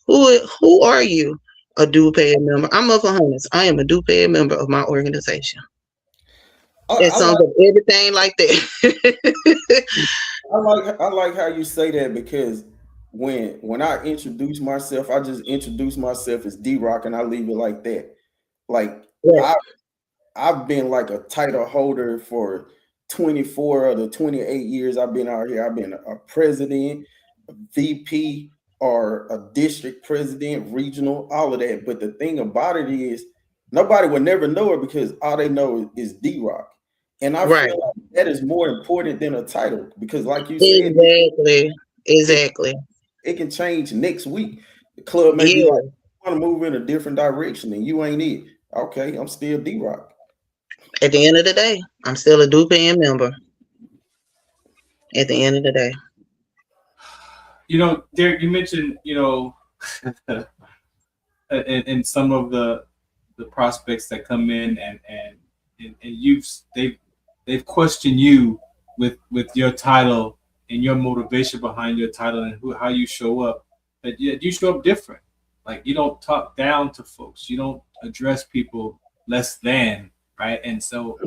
who are you? A due paying member. I'm Muppahonnas. I am a due paying member of my organization. It sums up everything like that. I like how you say that, because when I introduce myself, I just introduce myself as D-Rock and I leave it like that. Like I've been like a title holder for 24 of the 28 years I've been out here. I've been a president, a VP, or a district president, regional, all of that. But the thing about it is, nobody will never know it because all they know is D-Rock. And I feel like that is more important than a title, because like you said, exactly. It can change next week. The club may be like, I want to move in a different direction and you ain't it. Okay, I'm still D-Rock. At the end of the day, I'm still a due paying member. At the end of the day. You know, Derrick, you mentioned, you know, and some of the prospects that come in and they've questioned you with your title and your motivation behind your title and how you show up. But yet you show up different. Like, you don't talk down to folks. You don't address people less than, right? And so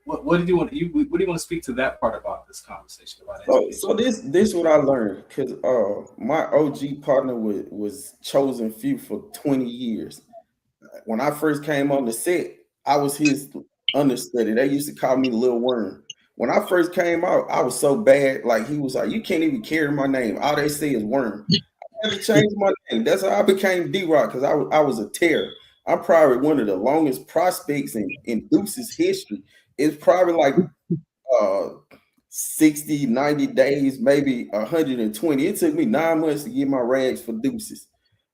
what do you want to speak to that part about this conversation about education? So this is what I learned, because my OG partner was chosen few for 20 years. When I first came on the set, I was his understudy. They used to call me Lil Worm. When I first came out, I was so bad. Like, he was like, you can't even carry my name. All they say is Worm. I had to change my name. That's how I became D-Rock, because I was a terror. I'm probably one of the longest prospects in Deuce's history. It's probably like 60, 90 days, maybe 120. It took me 9 months to get my rags for Deuces.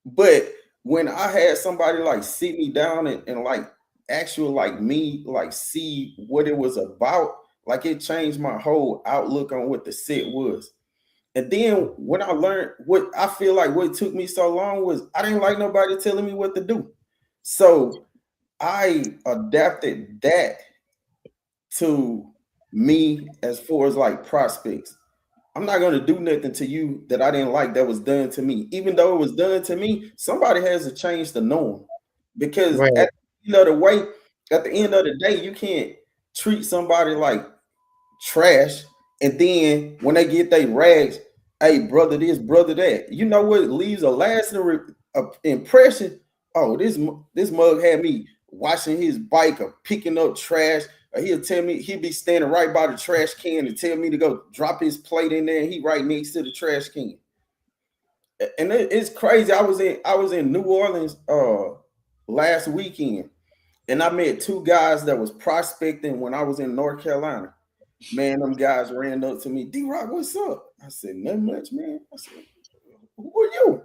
But when I had somebody like sit me down and like actual like me, like see what it was about, like it changed my whole outlook on what the set was. And then when I learned, what I feel like what took me so long was I didn't like nobody telling me what to do. So I adapted that to me as far as like prospects. I'm not going to do nothing to you that I didn't like that was done to me. Even though it was done to me, somebody has to change the norm. Because at the end of the day, you can't treat somebody like trash, and then when they get their rags, hey, brother this, brother that. You know what leaves a lasting impression? Oh, this mug had me washing his bike or picking up trash. He'll tell me, he'll be standing right by the trash can and tell me to go drop his plate in there, and he right next to the trash can. And it's crazy. I was in New Orleans last weekend, and I met two guys that was prospecting when I was in North Carolina. Man, them guys ran up to me, D-Rock, what's up? I said, nothing much, man. I said, who are you?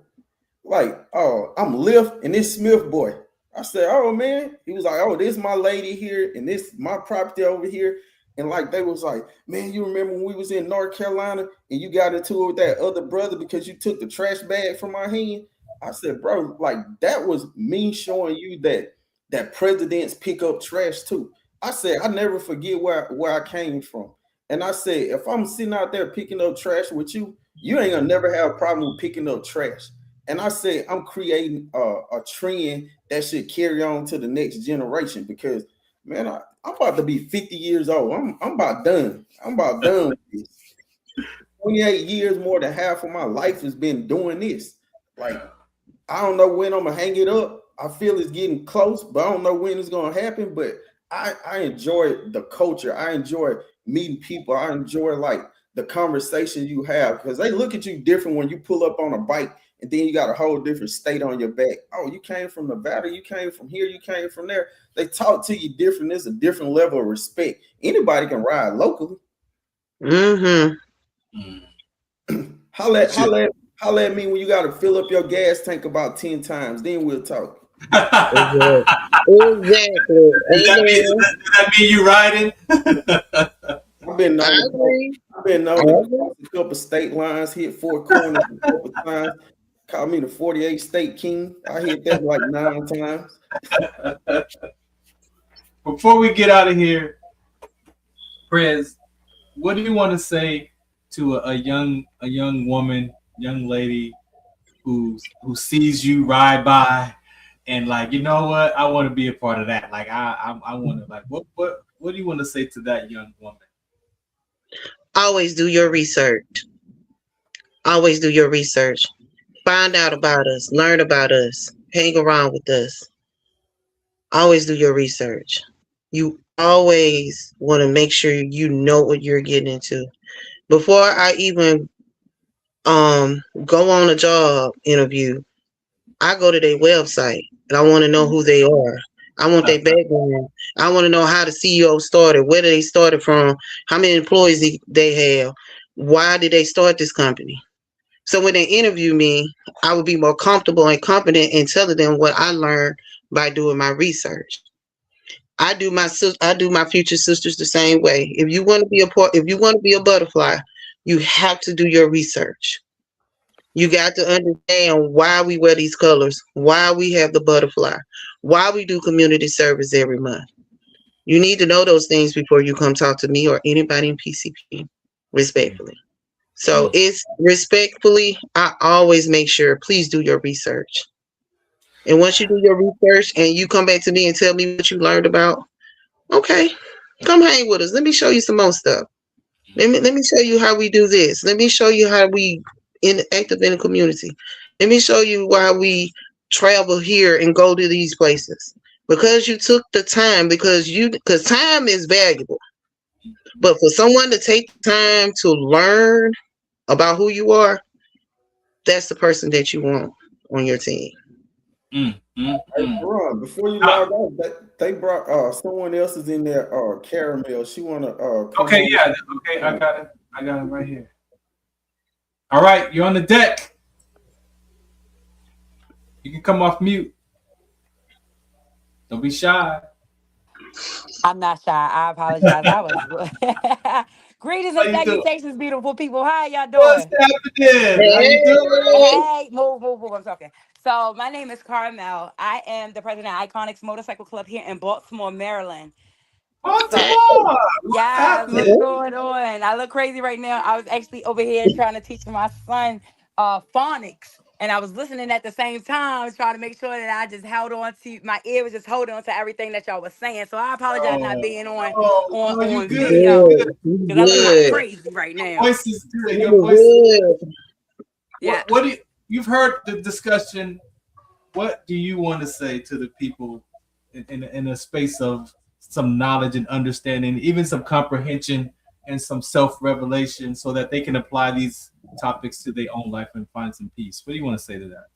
Like, oh, I'm Lift and this Smith boy. I said, oh, man. He was like, oh, this is my lady here and this my property over here. And like, they was like, man, you remember when we was in North Carolina and you got into it with that other brother because you took the trash bag from my hand? I said, bro, like, that was me showing you that presidents pick up trash too. I said, I never forget where I came from. And I said, if I'm sitting out there picking up trash with you, you ain't gonna never have a problem with picking up trash. And I said, I'm creating a trend that should carry on to the next generation, because, man, I'm about to be 50 years old. I'm about done. I'm about done with this. 28 years, more than half of my life has been doing this. Like, I don't know when I'm gonna hang it up. I feel it's getting close, but I don't know when it's gonna happen. But I enjoy the culture. I enjoy meeting people. I enjoy like the conversation you have, because they look at you different when you pull up on a bike and then you got a whole different state on your back. Oh, you came from Nevada, you came from here, you came from there. They talk to you different. There's a different level of respect. Anybody can ride locally. Holla at me when you got to fill up your gas tank about 10 times. Then we'll talk. Exactly. Does that mean you riding? I've been known to cross a couple state lines, hit 4 corners a couple times. Call me the 48 state king. I hit that like 9 times. Before we get out of here, Prez, what do you want to say to a young woman, young lady who sees you ride by and like, you know what, I want to be a part of that. Like I want to, like, what do you want to say to that young woman? Always do your research. Always do your research. Find out about us. Learn about us. Hang around with us. Always do your research. You always want to make sure you know what you're getting into. Before I even go on a job interview, I go to their website and I want to know who they are. I want their background. I want to know how the CEO started, where they started from, how many employees they have, why did they start this company. So when they interview me, I will be more comfortable and confident in telling them what I learned by doing my research. I do my future sisters the same way. If you want to be a butterfly, you have to do your research. You got to understand why we wear these colors, why we have the butterfly, why we do community service every month. You need to know those things before you come talk to me or anybody in PCP, respectfully. So it's respectfully, I always make sure, please do your research. And once you do your research and you come back to me and tell me what you learned about, okay, come hang with us. Let me show you some more stuff. Let me show you how we do this. Let me show you how we active in the community. Let me show you why we travel here and go to these places. Because you took the time, because time is valuable. But for someone to take time to learn about who you are, that's the person that you want on your team. Hey, Ron, before you log off, they brought someone else is in there. Caramel. She wanna. Okay, yeah. Okay, I got it right here. All right, you're on the deck. You can come off mute. Don't be shy. I'm not shy. I apologize. I was. Greetings and salutations, beautiful people. How y'all doing? What's happening? How you doing? Hey, move. I'm talking. So my name is Carmel. I am the president of Iconics Motorcycle Club here in Baltimore, Maryland. Baltimore. Yeah, what's going on? I look crazy right now. I was actually over here trying to teach my son phonics. And I was listening at the same time, trying to make sure that I just held on to my ear was just holding on to everything that y'all was saying. So I apologize not being on video because I look like crazy right now. Your voice is good. Your voice is good. Yeah. You've heard the discussion. What do you want to say to the people in a space of some knowledge and understanding, even some comprehension and some self-revelation, so that they can apply these topics to their own life and find some peace? What do you want to say to that?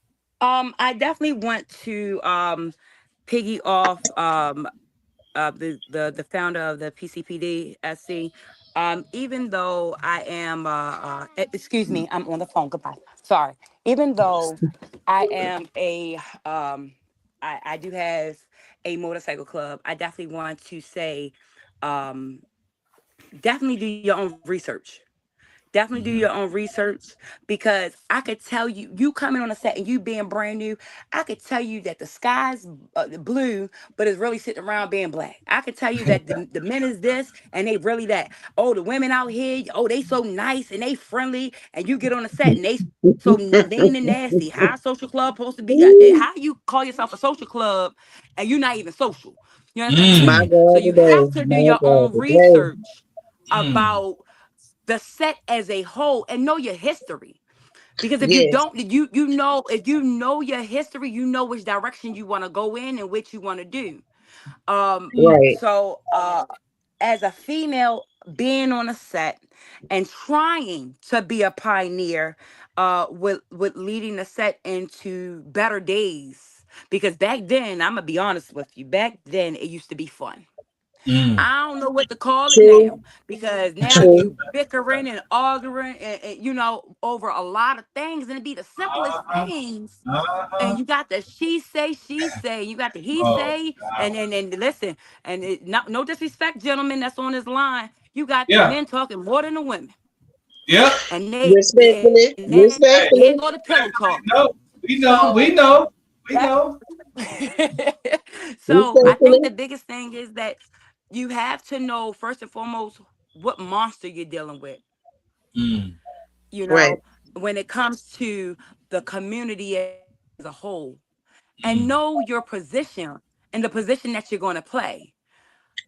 I definitely want to piggy off the founder of the PCPD SC. Even though I am excuse me, I'm on the phone. Goodbye. Sorry. Even though I am I do have a motorcycle club, I definitely want to say definitely do your own research. Definitely do your own research, because I could tell you coming on a set and you being brand new, I could tell you that the sky's blue, but it's really sitting around being black. I could tell you that the men is this and they really that. Oh, the women out here, oh, they so nice and they friendly, and you get on a set and they so mean and nasty. How a social club supposed to be? How you call yourself a social club and you're not even social? You know what I'm saying? So you have to do your own research about the set as a whole and know your history, because if you don't, if you know your history, you know which direction you want to go in and which you want to do. Right. So as a female being on a set and trying to be a pioneer with leading the set into better days. Because back then, I'm gonna be honest with you, back then it used to be fun. I don't know what to call it now, because now you bickering and arguing and over a lot of things, and it be the simplest things. And you got the she say, you got the he say, and listen, and no disrespect, gentlemen, that's on this line. You got the men talking more than the women. Yeah. And Respectfully. here go the pillow talk. We know. So I think the biggest thing is that you have to know, first and foremost, what monster you're dealing with. Right. When it comes to the community as a whole, and know your position and the position that you're going to play.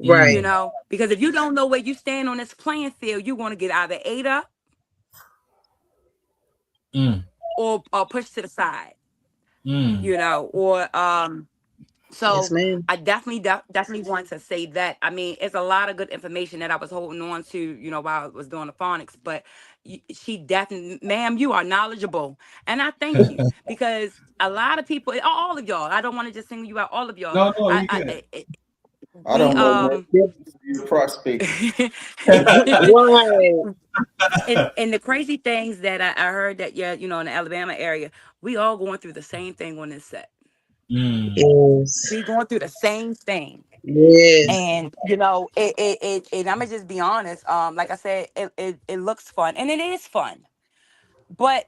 Right. Because if you don't know where you stand on this playing field, you're going to get either ate up or pushed to the side. So yes, ma'am. I definitely want to say that. I mean, it's a lot of good information that I was holding on to, while I was doing the phonics, but she definitely, ma'am, you are knowledgeable. And I thank you, because a lot of people, all of y'all, I don't want to just single you out, all of y'all. No, you good. I don't know that prospect. And the crazy things that I heard that, in the Alabama area, we all going through the same thing on this set. Yes. We going through the same thing. Yes. And and I'm gonna just be honest. Like I said, it looks fun, and it is fun. But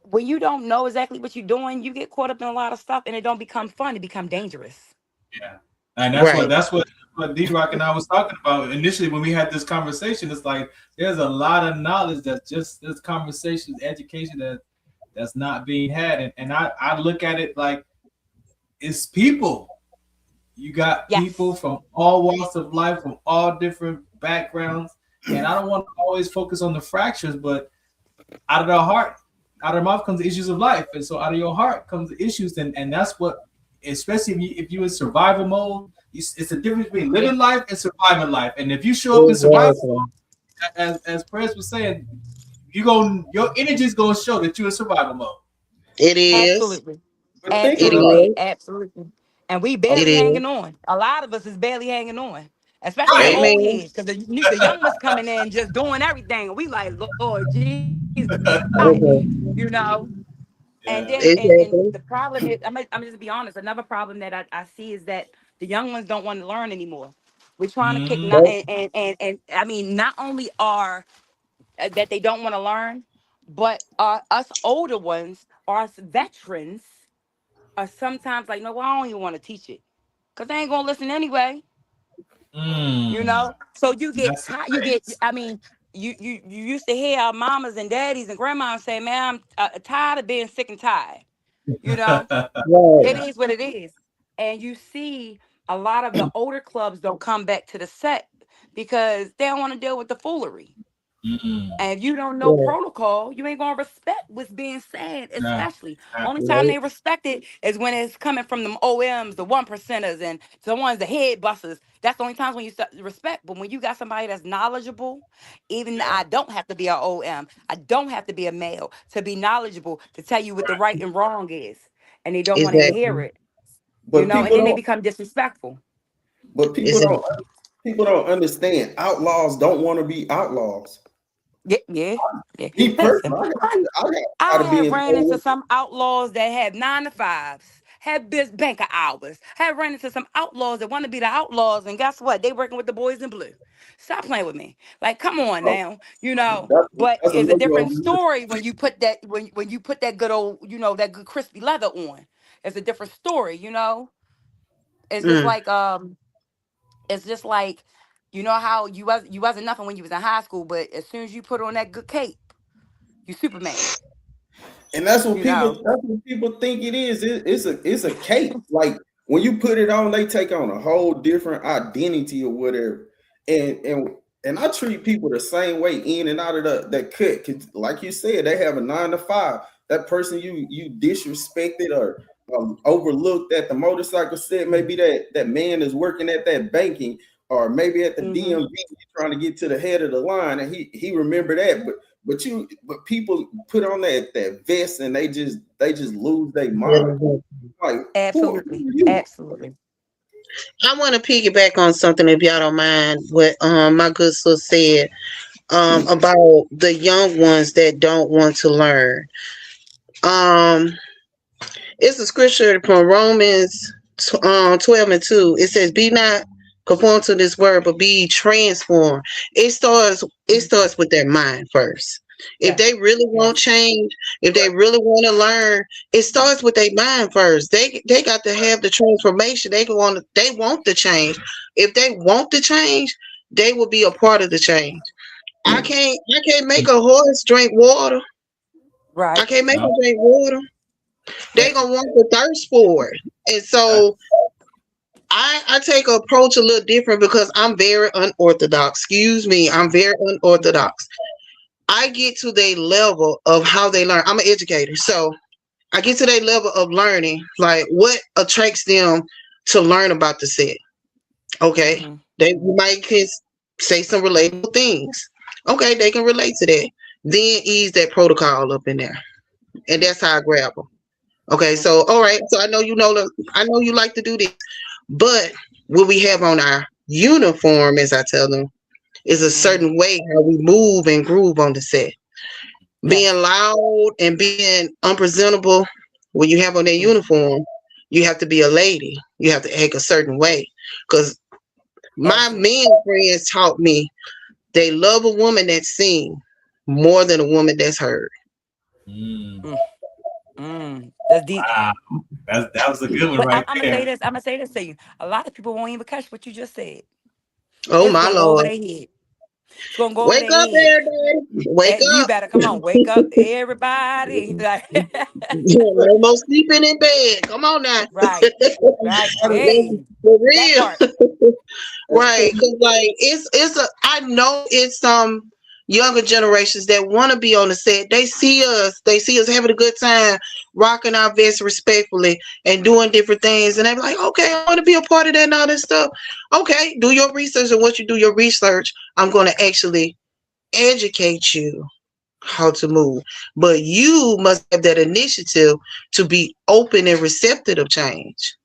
when you don't know exactly what you're doing, you get caught up in a lot of stuff, and it don't become fun. It become dangerous. Yeah, and that's what D-Rock and I was talking about initially when we had this conversation. It's like there's a lot of knowledge that's just this conversation, education that's not being had, and I look at it like it's people. You got people from all walks of life, from all different backgrounds, and I don't want to always focus on the fractures, but out of the heart, out of the mouth comes the issues of life, and so out of your heart comes the issues, and that's what, especially if you in survival mode, it's a difference between living life and surviving life. And if you show up in survival mode, as Press was saying, your energy is gonna show that you're in survival mode. It is absolutely. And we barely hanging on. A lot of us is barely hanging on, especially the old heads, because the young ones coming in just doing everything, and we like, Lord Jesus, And then and the problem is, I'm just be honest. Another problem that I see is that the young ones don't want to learn anymore. We're trying to kick and I mean, not only are that they don't want to learn, but us older ones, or us veterans, are sometimes like, no, well, I don't even want to teach it, because they ain't gonna listen anyway. So you get tired. I mean, you used to hear our mamas and daddies and grandmas say, man, I'm tired of being sick and tired. It is what it is. And you see a lot of the older clubs don't come back to the set because they don't want to deal with the foolery. And if you don't know protocol, you ain't gonna respect what's being said, especially. Only time they respect it is when it's coming from them OMs, the 1%ers, and the ones, the head busters. That's the only times when you respect. But when you got somebody that's knowledgeable, even I don't have to be an OM, I don't have to be a male to be knowledgeable, to tell you what the right and wrong is, and they don't want to hear it. But and then they become disrespectful. But people don't understand. Outlaws don't want to be outlaws. Yeah. Me personally, I have ran into some outlaws that had 9 to 5s, had banker hours, had ran into some outlaws that want to be the outlaws, and guess what? They working with the boys in blue. Stop playing with me. Like, come on now, But it's a different story when you put that when you put that good old, that good crispy leather on. It's a different story, It's just like it's just like. You know how you wasn't nothing when you was in high school, but as soon as you put on that good cape, you Superman. And that's what people think it is. It's a cape. Like when you put it on, they take on a whole different identity or whatever. And I treat people the same way in and out of that cut. Cause like you said, they have a 9 to 5. That person you disrespected or overlooked at the motorcycle set, maybe that man is working at that banking. or maybe at the Mm-hmm. DMV trying to get to the head of the line, and he remember that. But people put on that vest and they just lose their mind. Like, Absolutely. who are you? Absolutely. I want to piggyback on something, if y'all don't mind, what my good sister said about the young ones that don't want to learn. It's a scripture from Romans 12:2. It says, "Be not conformed to this word, but be transformed." It starts with their mind first. If they really want change, if they really want to learn, it starts with their mind first. They got to have the transformation. They want the change. If they want the change, they will be a part of the change. I can't make a horse drink water. Right. I can't make them drink water. They gonna want the thirst for it. And so I take an approach a little different because I'm very unorthodox. Excuse me, I'm very unorthodox. I get to their level of how they learn. I'm an educator, so I get to their level of learning, like what attracts them to learn about the set. Okay, they might can say some relatable things. Okay, they can relate to that. Then ease that protocol up in there, and that's how I grab them. Okay, so all right, so I know you like to do this, but what we have on our uniform, as I tell them, is a certain way how we move and groove on the set. Being loud and being unpresentable, when you have on that uniform, you have to be a lady. You have to act a certain way. Because my men friends taught me they love a woman that's seen more than a woman that's heard. That's deep. Wow. That was a good one right I'm there. I'm gonna say this to you. A lot of people won't even catch what you just said. Oh It's my gonna go over Lord. their head. It's gonna go Wake over their up, head. everybody. Wake You up. better come on, wake up, everybody. Like, No more sleeping in bed. Come on now. right. Hey, For that real. part. Right. Cause like I know it's some younger generations that want to be on the set. They see us having a good time, rocking our vests respectfully and doing different things. And they're like, okay, I want to be a part of that and all this stuff. Okay, do your research. And once you do your research, I'm going to actually educate you how to move. But you must have that initiative to be open and receptive of change.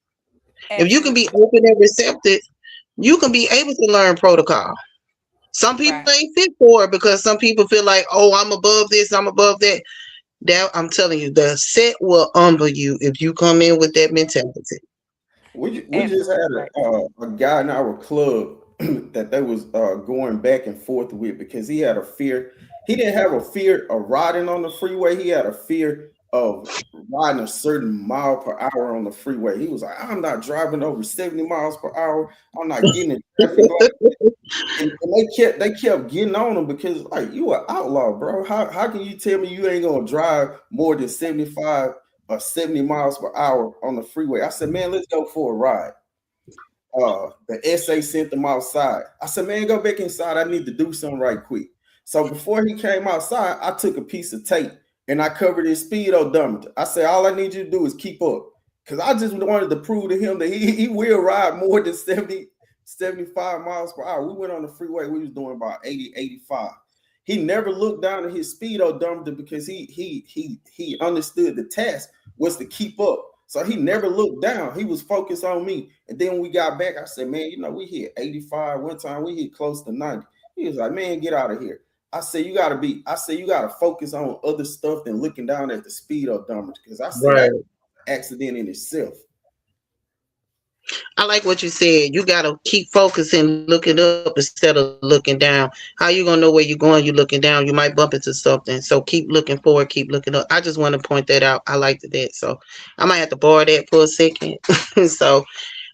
If you can be open and receptive, you can be able to learn protocol. Some people ain't fit for it because some people feel like, oh, I'm above this, I'm above that. That I'm telling you, the set will humble you if you come in with that mentality. We just had a guy in our club that they was going back and forth with because he had a fear. He didn't have a fear of riding on the freeway. He had a fear of riding a certain mile per hour on the freeway. He was like, I'm not driving over 70 miles per hour. I'm not getting in traffic. And they kept getting on him because like you an outlaw, bro. How can you tell me you ain't gonna drive more than 75 or 70 miles per hour on the freeway? I said, man, let's go for a ride. The SA sent them outside. I said, man, go back inside. I need to do something right quick. So before he came outside, I took a piece of tape and I covered his speed odometer. I said, all I need you to do is keep up. Because I just wanted to prove to him that he will ride more than 75 miles per hour. We went on the freeway. We was doing about 80, 85. He never looked down at his speed odometer because he understood the task was to keep up. So he never looked down. He was focused on me. And then when we got back, I said, man, we hit 85. One time we hit close to 90. He was like, man, get out of here. I said, you got to focus on other stuff than looking down at the speed odometer. Because I said, that's an accident in itself. I like what you said. You got to keep focusing, looking up instead of looking down. How you going to know where you're going? You're looking down. You might bump into something. So keep looking forward, keep looking up. I just want to point that out. I liked that. So I might have to borrow that for a second. So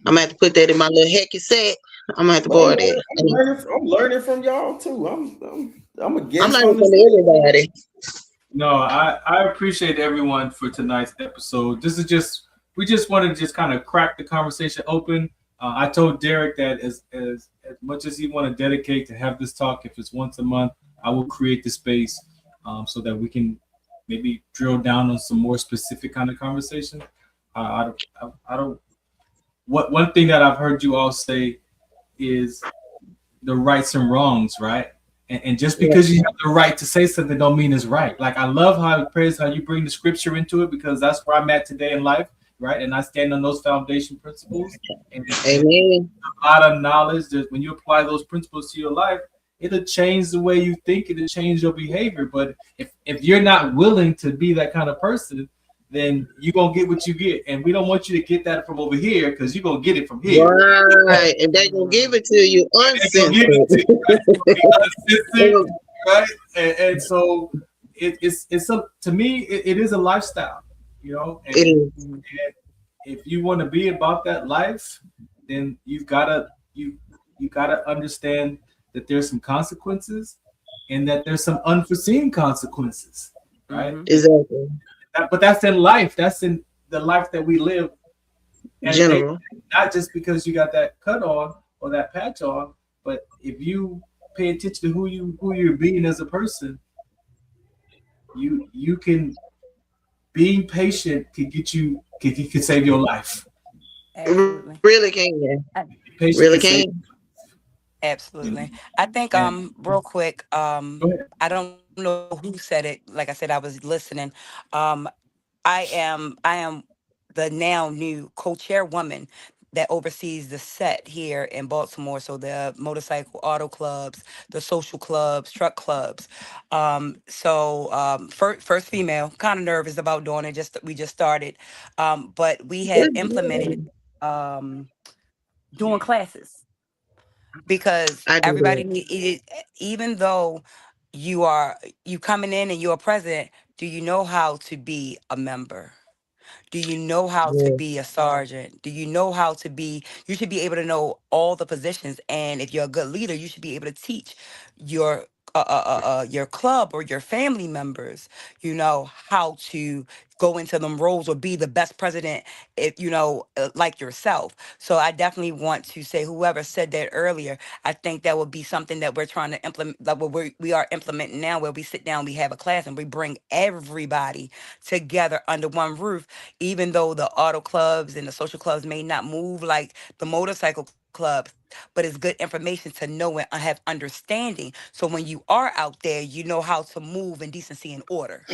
I'm going to have to put that in my little hecky set. I'm going to have to borrow that. I'm learning from y'all too. I'm a guest. I'm learning from everybody. No, I appreciate everyone for tonight's episode. We just wanted to just kind of crack the conversation open. I told Derrick that as much as he want to dedicate to have this talk, if it's once a month, I will create the space so that we can maybe drill down on some more specific kind of conversation. I don't. One thing that I've heard you all say is the rights and wrongs, right? And just because you have the right to say something don't mean it's right. Like I love how you bring the scripture into it, because that's where I'm at today in life, right? And I stand on those foundation principles. And Amen. A lot of knowledge that when you apply those principles to your life, it'll change the way you think, it'll change your behavior. But if you're not willing to be that kind of person, then you're gonna get what you get. And we don't want you to get that from over here, because you're gonna get it from here. Right. And they're gonna give it to you uncensored. Right? And so it's to me it is a lifestyle, you know. And if you want to be about that life, then you gotta understand that there's some consequences and that there's some unforeseen consequences, right? Exactly. But that's in life. That's in the life that we live. General. Not just because you got that cut on or that patch on, but if you pay attention to who you're being as a person, you can, being patient can save your life. Absolutely. Really can. Patient really can. Absolutely. I think real quick, I don't know who said it. Like I said, I was listening. I am the now new co-chairwoman that oversees the set here in Baltimore. So the motorcycle auto clubs, the social clubs, truck clubs. First female, kind of nervous about doing it. We just started. But we have implemented doing classes, because everybody, even though you coming in and you're a president, do you know how to be a member? Do you know how to be a sergeant? Do you know how to be? You should be able to know all the positions, and if you're a good leader, you should be able to teach your club or your family members, you know, how to go into them roles or be the best president, if you know, like yourself. So I definitely want to say, whoever said that earlier, I think that would be something that we're trying to implement, like what we are implementing now, where we sit down, we have a class, and we bring everybody together under one roof, even though the auto clubs and the social clubs may not move like the motorcycle clubs, but it's good information to know and have understanding. So when you are out there, you know how to move in decency and order.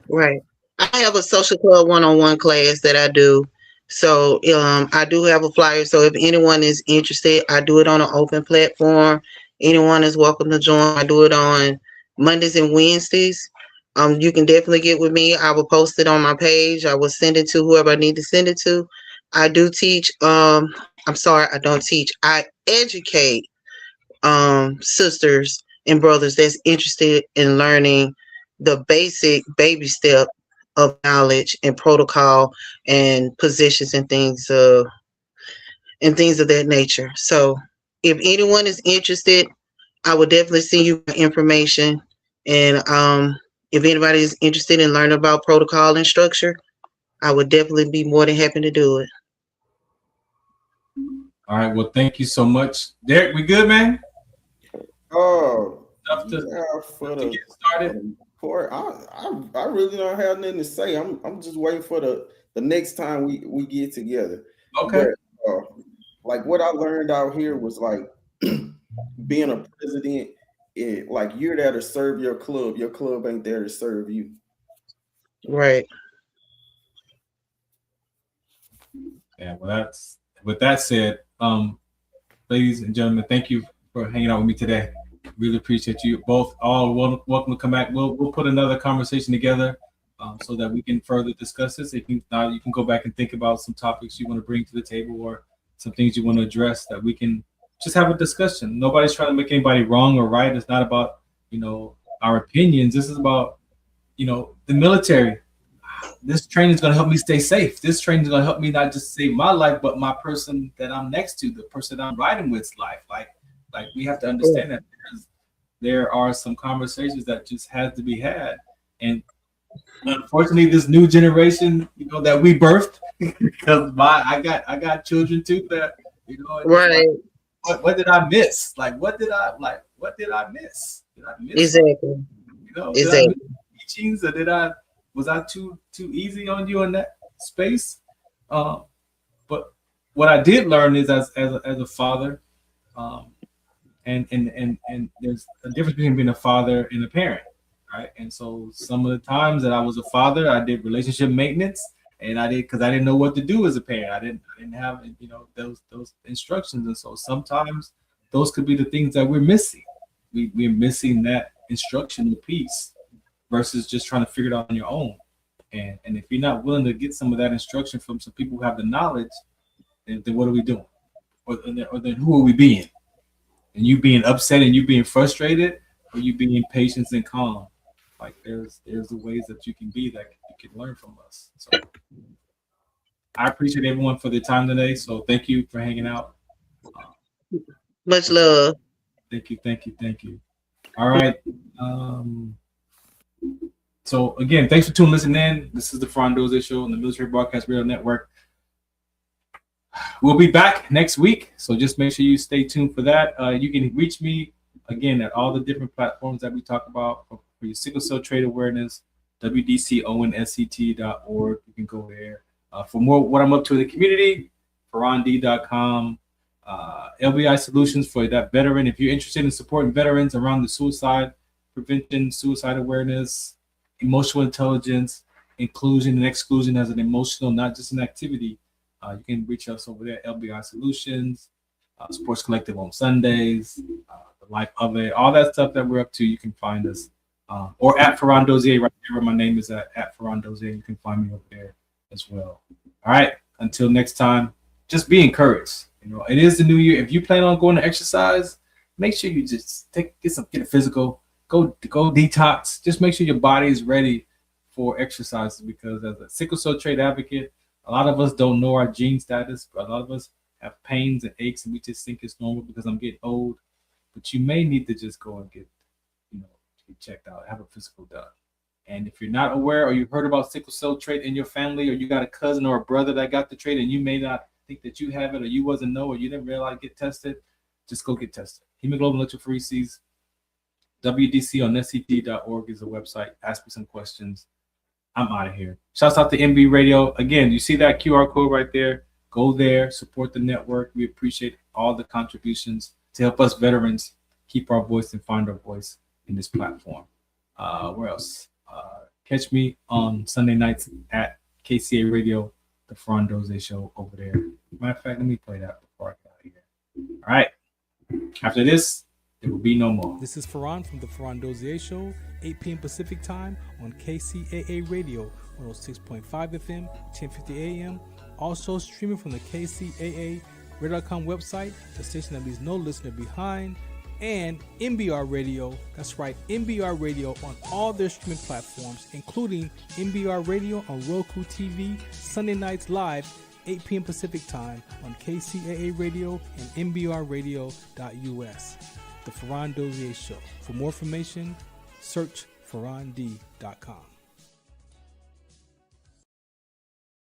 Right. I have a social club one-on-one class that I do. So I do have a flyer. So if anyone is interested, I do it on an open platform. Anyone is welcome to join. I do it on Mondays and Wednesdays. You can definitely get with me. I will post it on my page. I will send it to whoever I need to send it to. I do teach. I'm sorry, I don't teach. I educate sisters and brothers that's interested in learning the basic baby step of knowledge and protocol and positions and things of that nature. So if anyone is interested, I will definitely send you information. And if anybody is interested in learning about protocol and structure, I would definitely be more than happy to do it. All right. Well, thank you so much, Derrick. We good, man? Oh, Enough to get started. I really don't have nothing to say. I'm just waiting for the next time we get together. Okay. But, like what I learned out here was like being a president. Like you're there to serve your club. Your club ain't there to serve you. Right. Yeah. Well, with that said, ladies and gentlemen, thank you for hanging out with me today. Really appreciate you both. All welcome to come back. We'll put another conversation together so that we can further discuss this. If you can go back and think about some topics you want to bring to the table or some things you want to address, that we can just have a discussion. Nobody's trying to make anybody wrong or right. It's not about, you know, our opinions. This is about, you know, the military. This training is going to help me stay safe. This training is going to help me not just save my life, but my person that I'm next to, the person I'm riding with's life. Like we have to understand that there are some conversations that just has to be had. And unfortunately, this new generation, you know, that we birthed, because I got children too that, you know, right. Like, what did I miss? What did I miss? Did I miss exactly. You know, exactly. Did I miss teachings, or was I too easy on you in that space? But what I did learn is as a father, and there's a difference between being a father and a parent, right? And so some of the times that I was a father, I did relationship maintenance, and I did because I didn't know what to do as a parent. I didn't have those instructions, and so sometimes those could be the things that we're missing. We're missing that instructional piece versus just trying to figure it out on your own. And if you're not willing to get some of that instruction from some people who have the knowledge, then what are we doing? Or then who are we being? And you being upset and you being frustrated, or you being patient and calm? Like there's the ways that you can be that you can learn from us. So I appreciate everyone for their time today. So thank you for hanging out. Much love. Thank you. All right. So again, thanks for listening in. This is the Farron Dozier Show on the Military Broadcast Radio Network. We'll be back next week, so just make sure you stay tuned for that. You can reach me again at all the different platforms that we talk about for your sickle cell trait awareness, wdconsct.org. You can go there. For more what I'm up to in the community, farrond.com. LBI Solutions for that veteran. If you're interested in supporting veterans around the suicide prevention, suicide awareness, emotional intelligence, inclusion and exclusion as an emotional, not just an activity, you can reach us over there, LBI Solutions, Sports Collective on Sundays, the life of it, all that stuff that we're up to. You can find us, or at Farron Dozier, right there where my name is at Farron Dozier. You can find me over there as well. All right, until next time, just be encouraged. It is the new year. If you plan on going to exercise, make sure you just get a physical, go detox. Just make sure your body is ready for exercises, because as a sickle cell trait advocate, a lot of us don't know our gene status, but a lot of us have pains and aches, and we just think it's normal because I'm getting old. But you may need to just go and get checked out, have a physical done. And if you're not aware, or you've heard about sickle cell trait in your family, or you got a cousin or a brother that got the trait and you may not think that you have it, or you wasn't know, or you didn't realize, get tested, just go get tested. Hemoglobin electrophoresis, wdconsct.org is the website. Ask me some questions. I'm out of here. Shouts out to MB Radio. Again, you see that QR code right there? Go there, support the network. We appreciate all the contributions to help us veterans keep our voice and find our voice in this platform. Where else? Catch me on Sunday nights at KCA Radio, the Farron Dozier Show over there. Matter of fact, let me play that before I get out of here. All right. After this, there will be no more. This is Farron from the Farron Dozier Show, 8 p.m. Pacific Time on KCAA Radio, 106.5 FM, 1050 AM. Also streaming from the KCAA Radio.com website, the station that leaves no listener behind, and MBR Radio. That's right, MBR Radio on all their streaming platforms, including MBR Radio on Roku TV, Sunday nights live, 8 p.m. Pacific Time on KCAA Radio and MBRradio.us. The Farron Dozier Show. For more information, search farrond.com.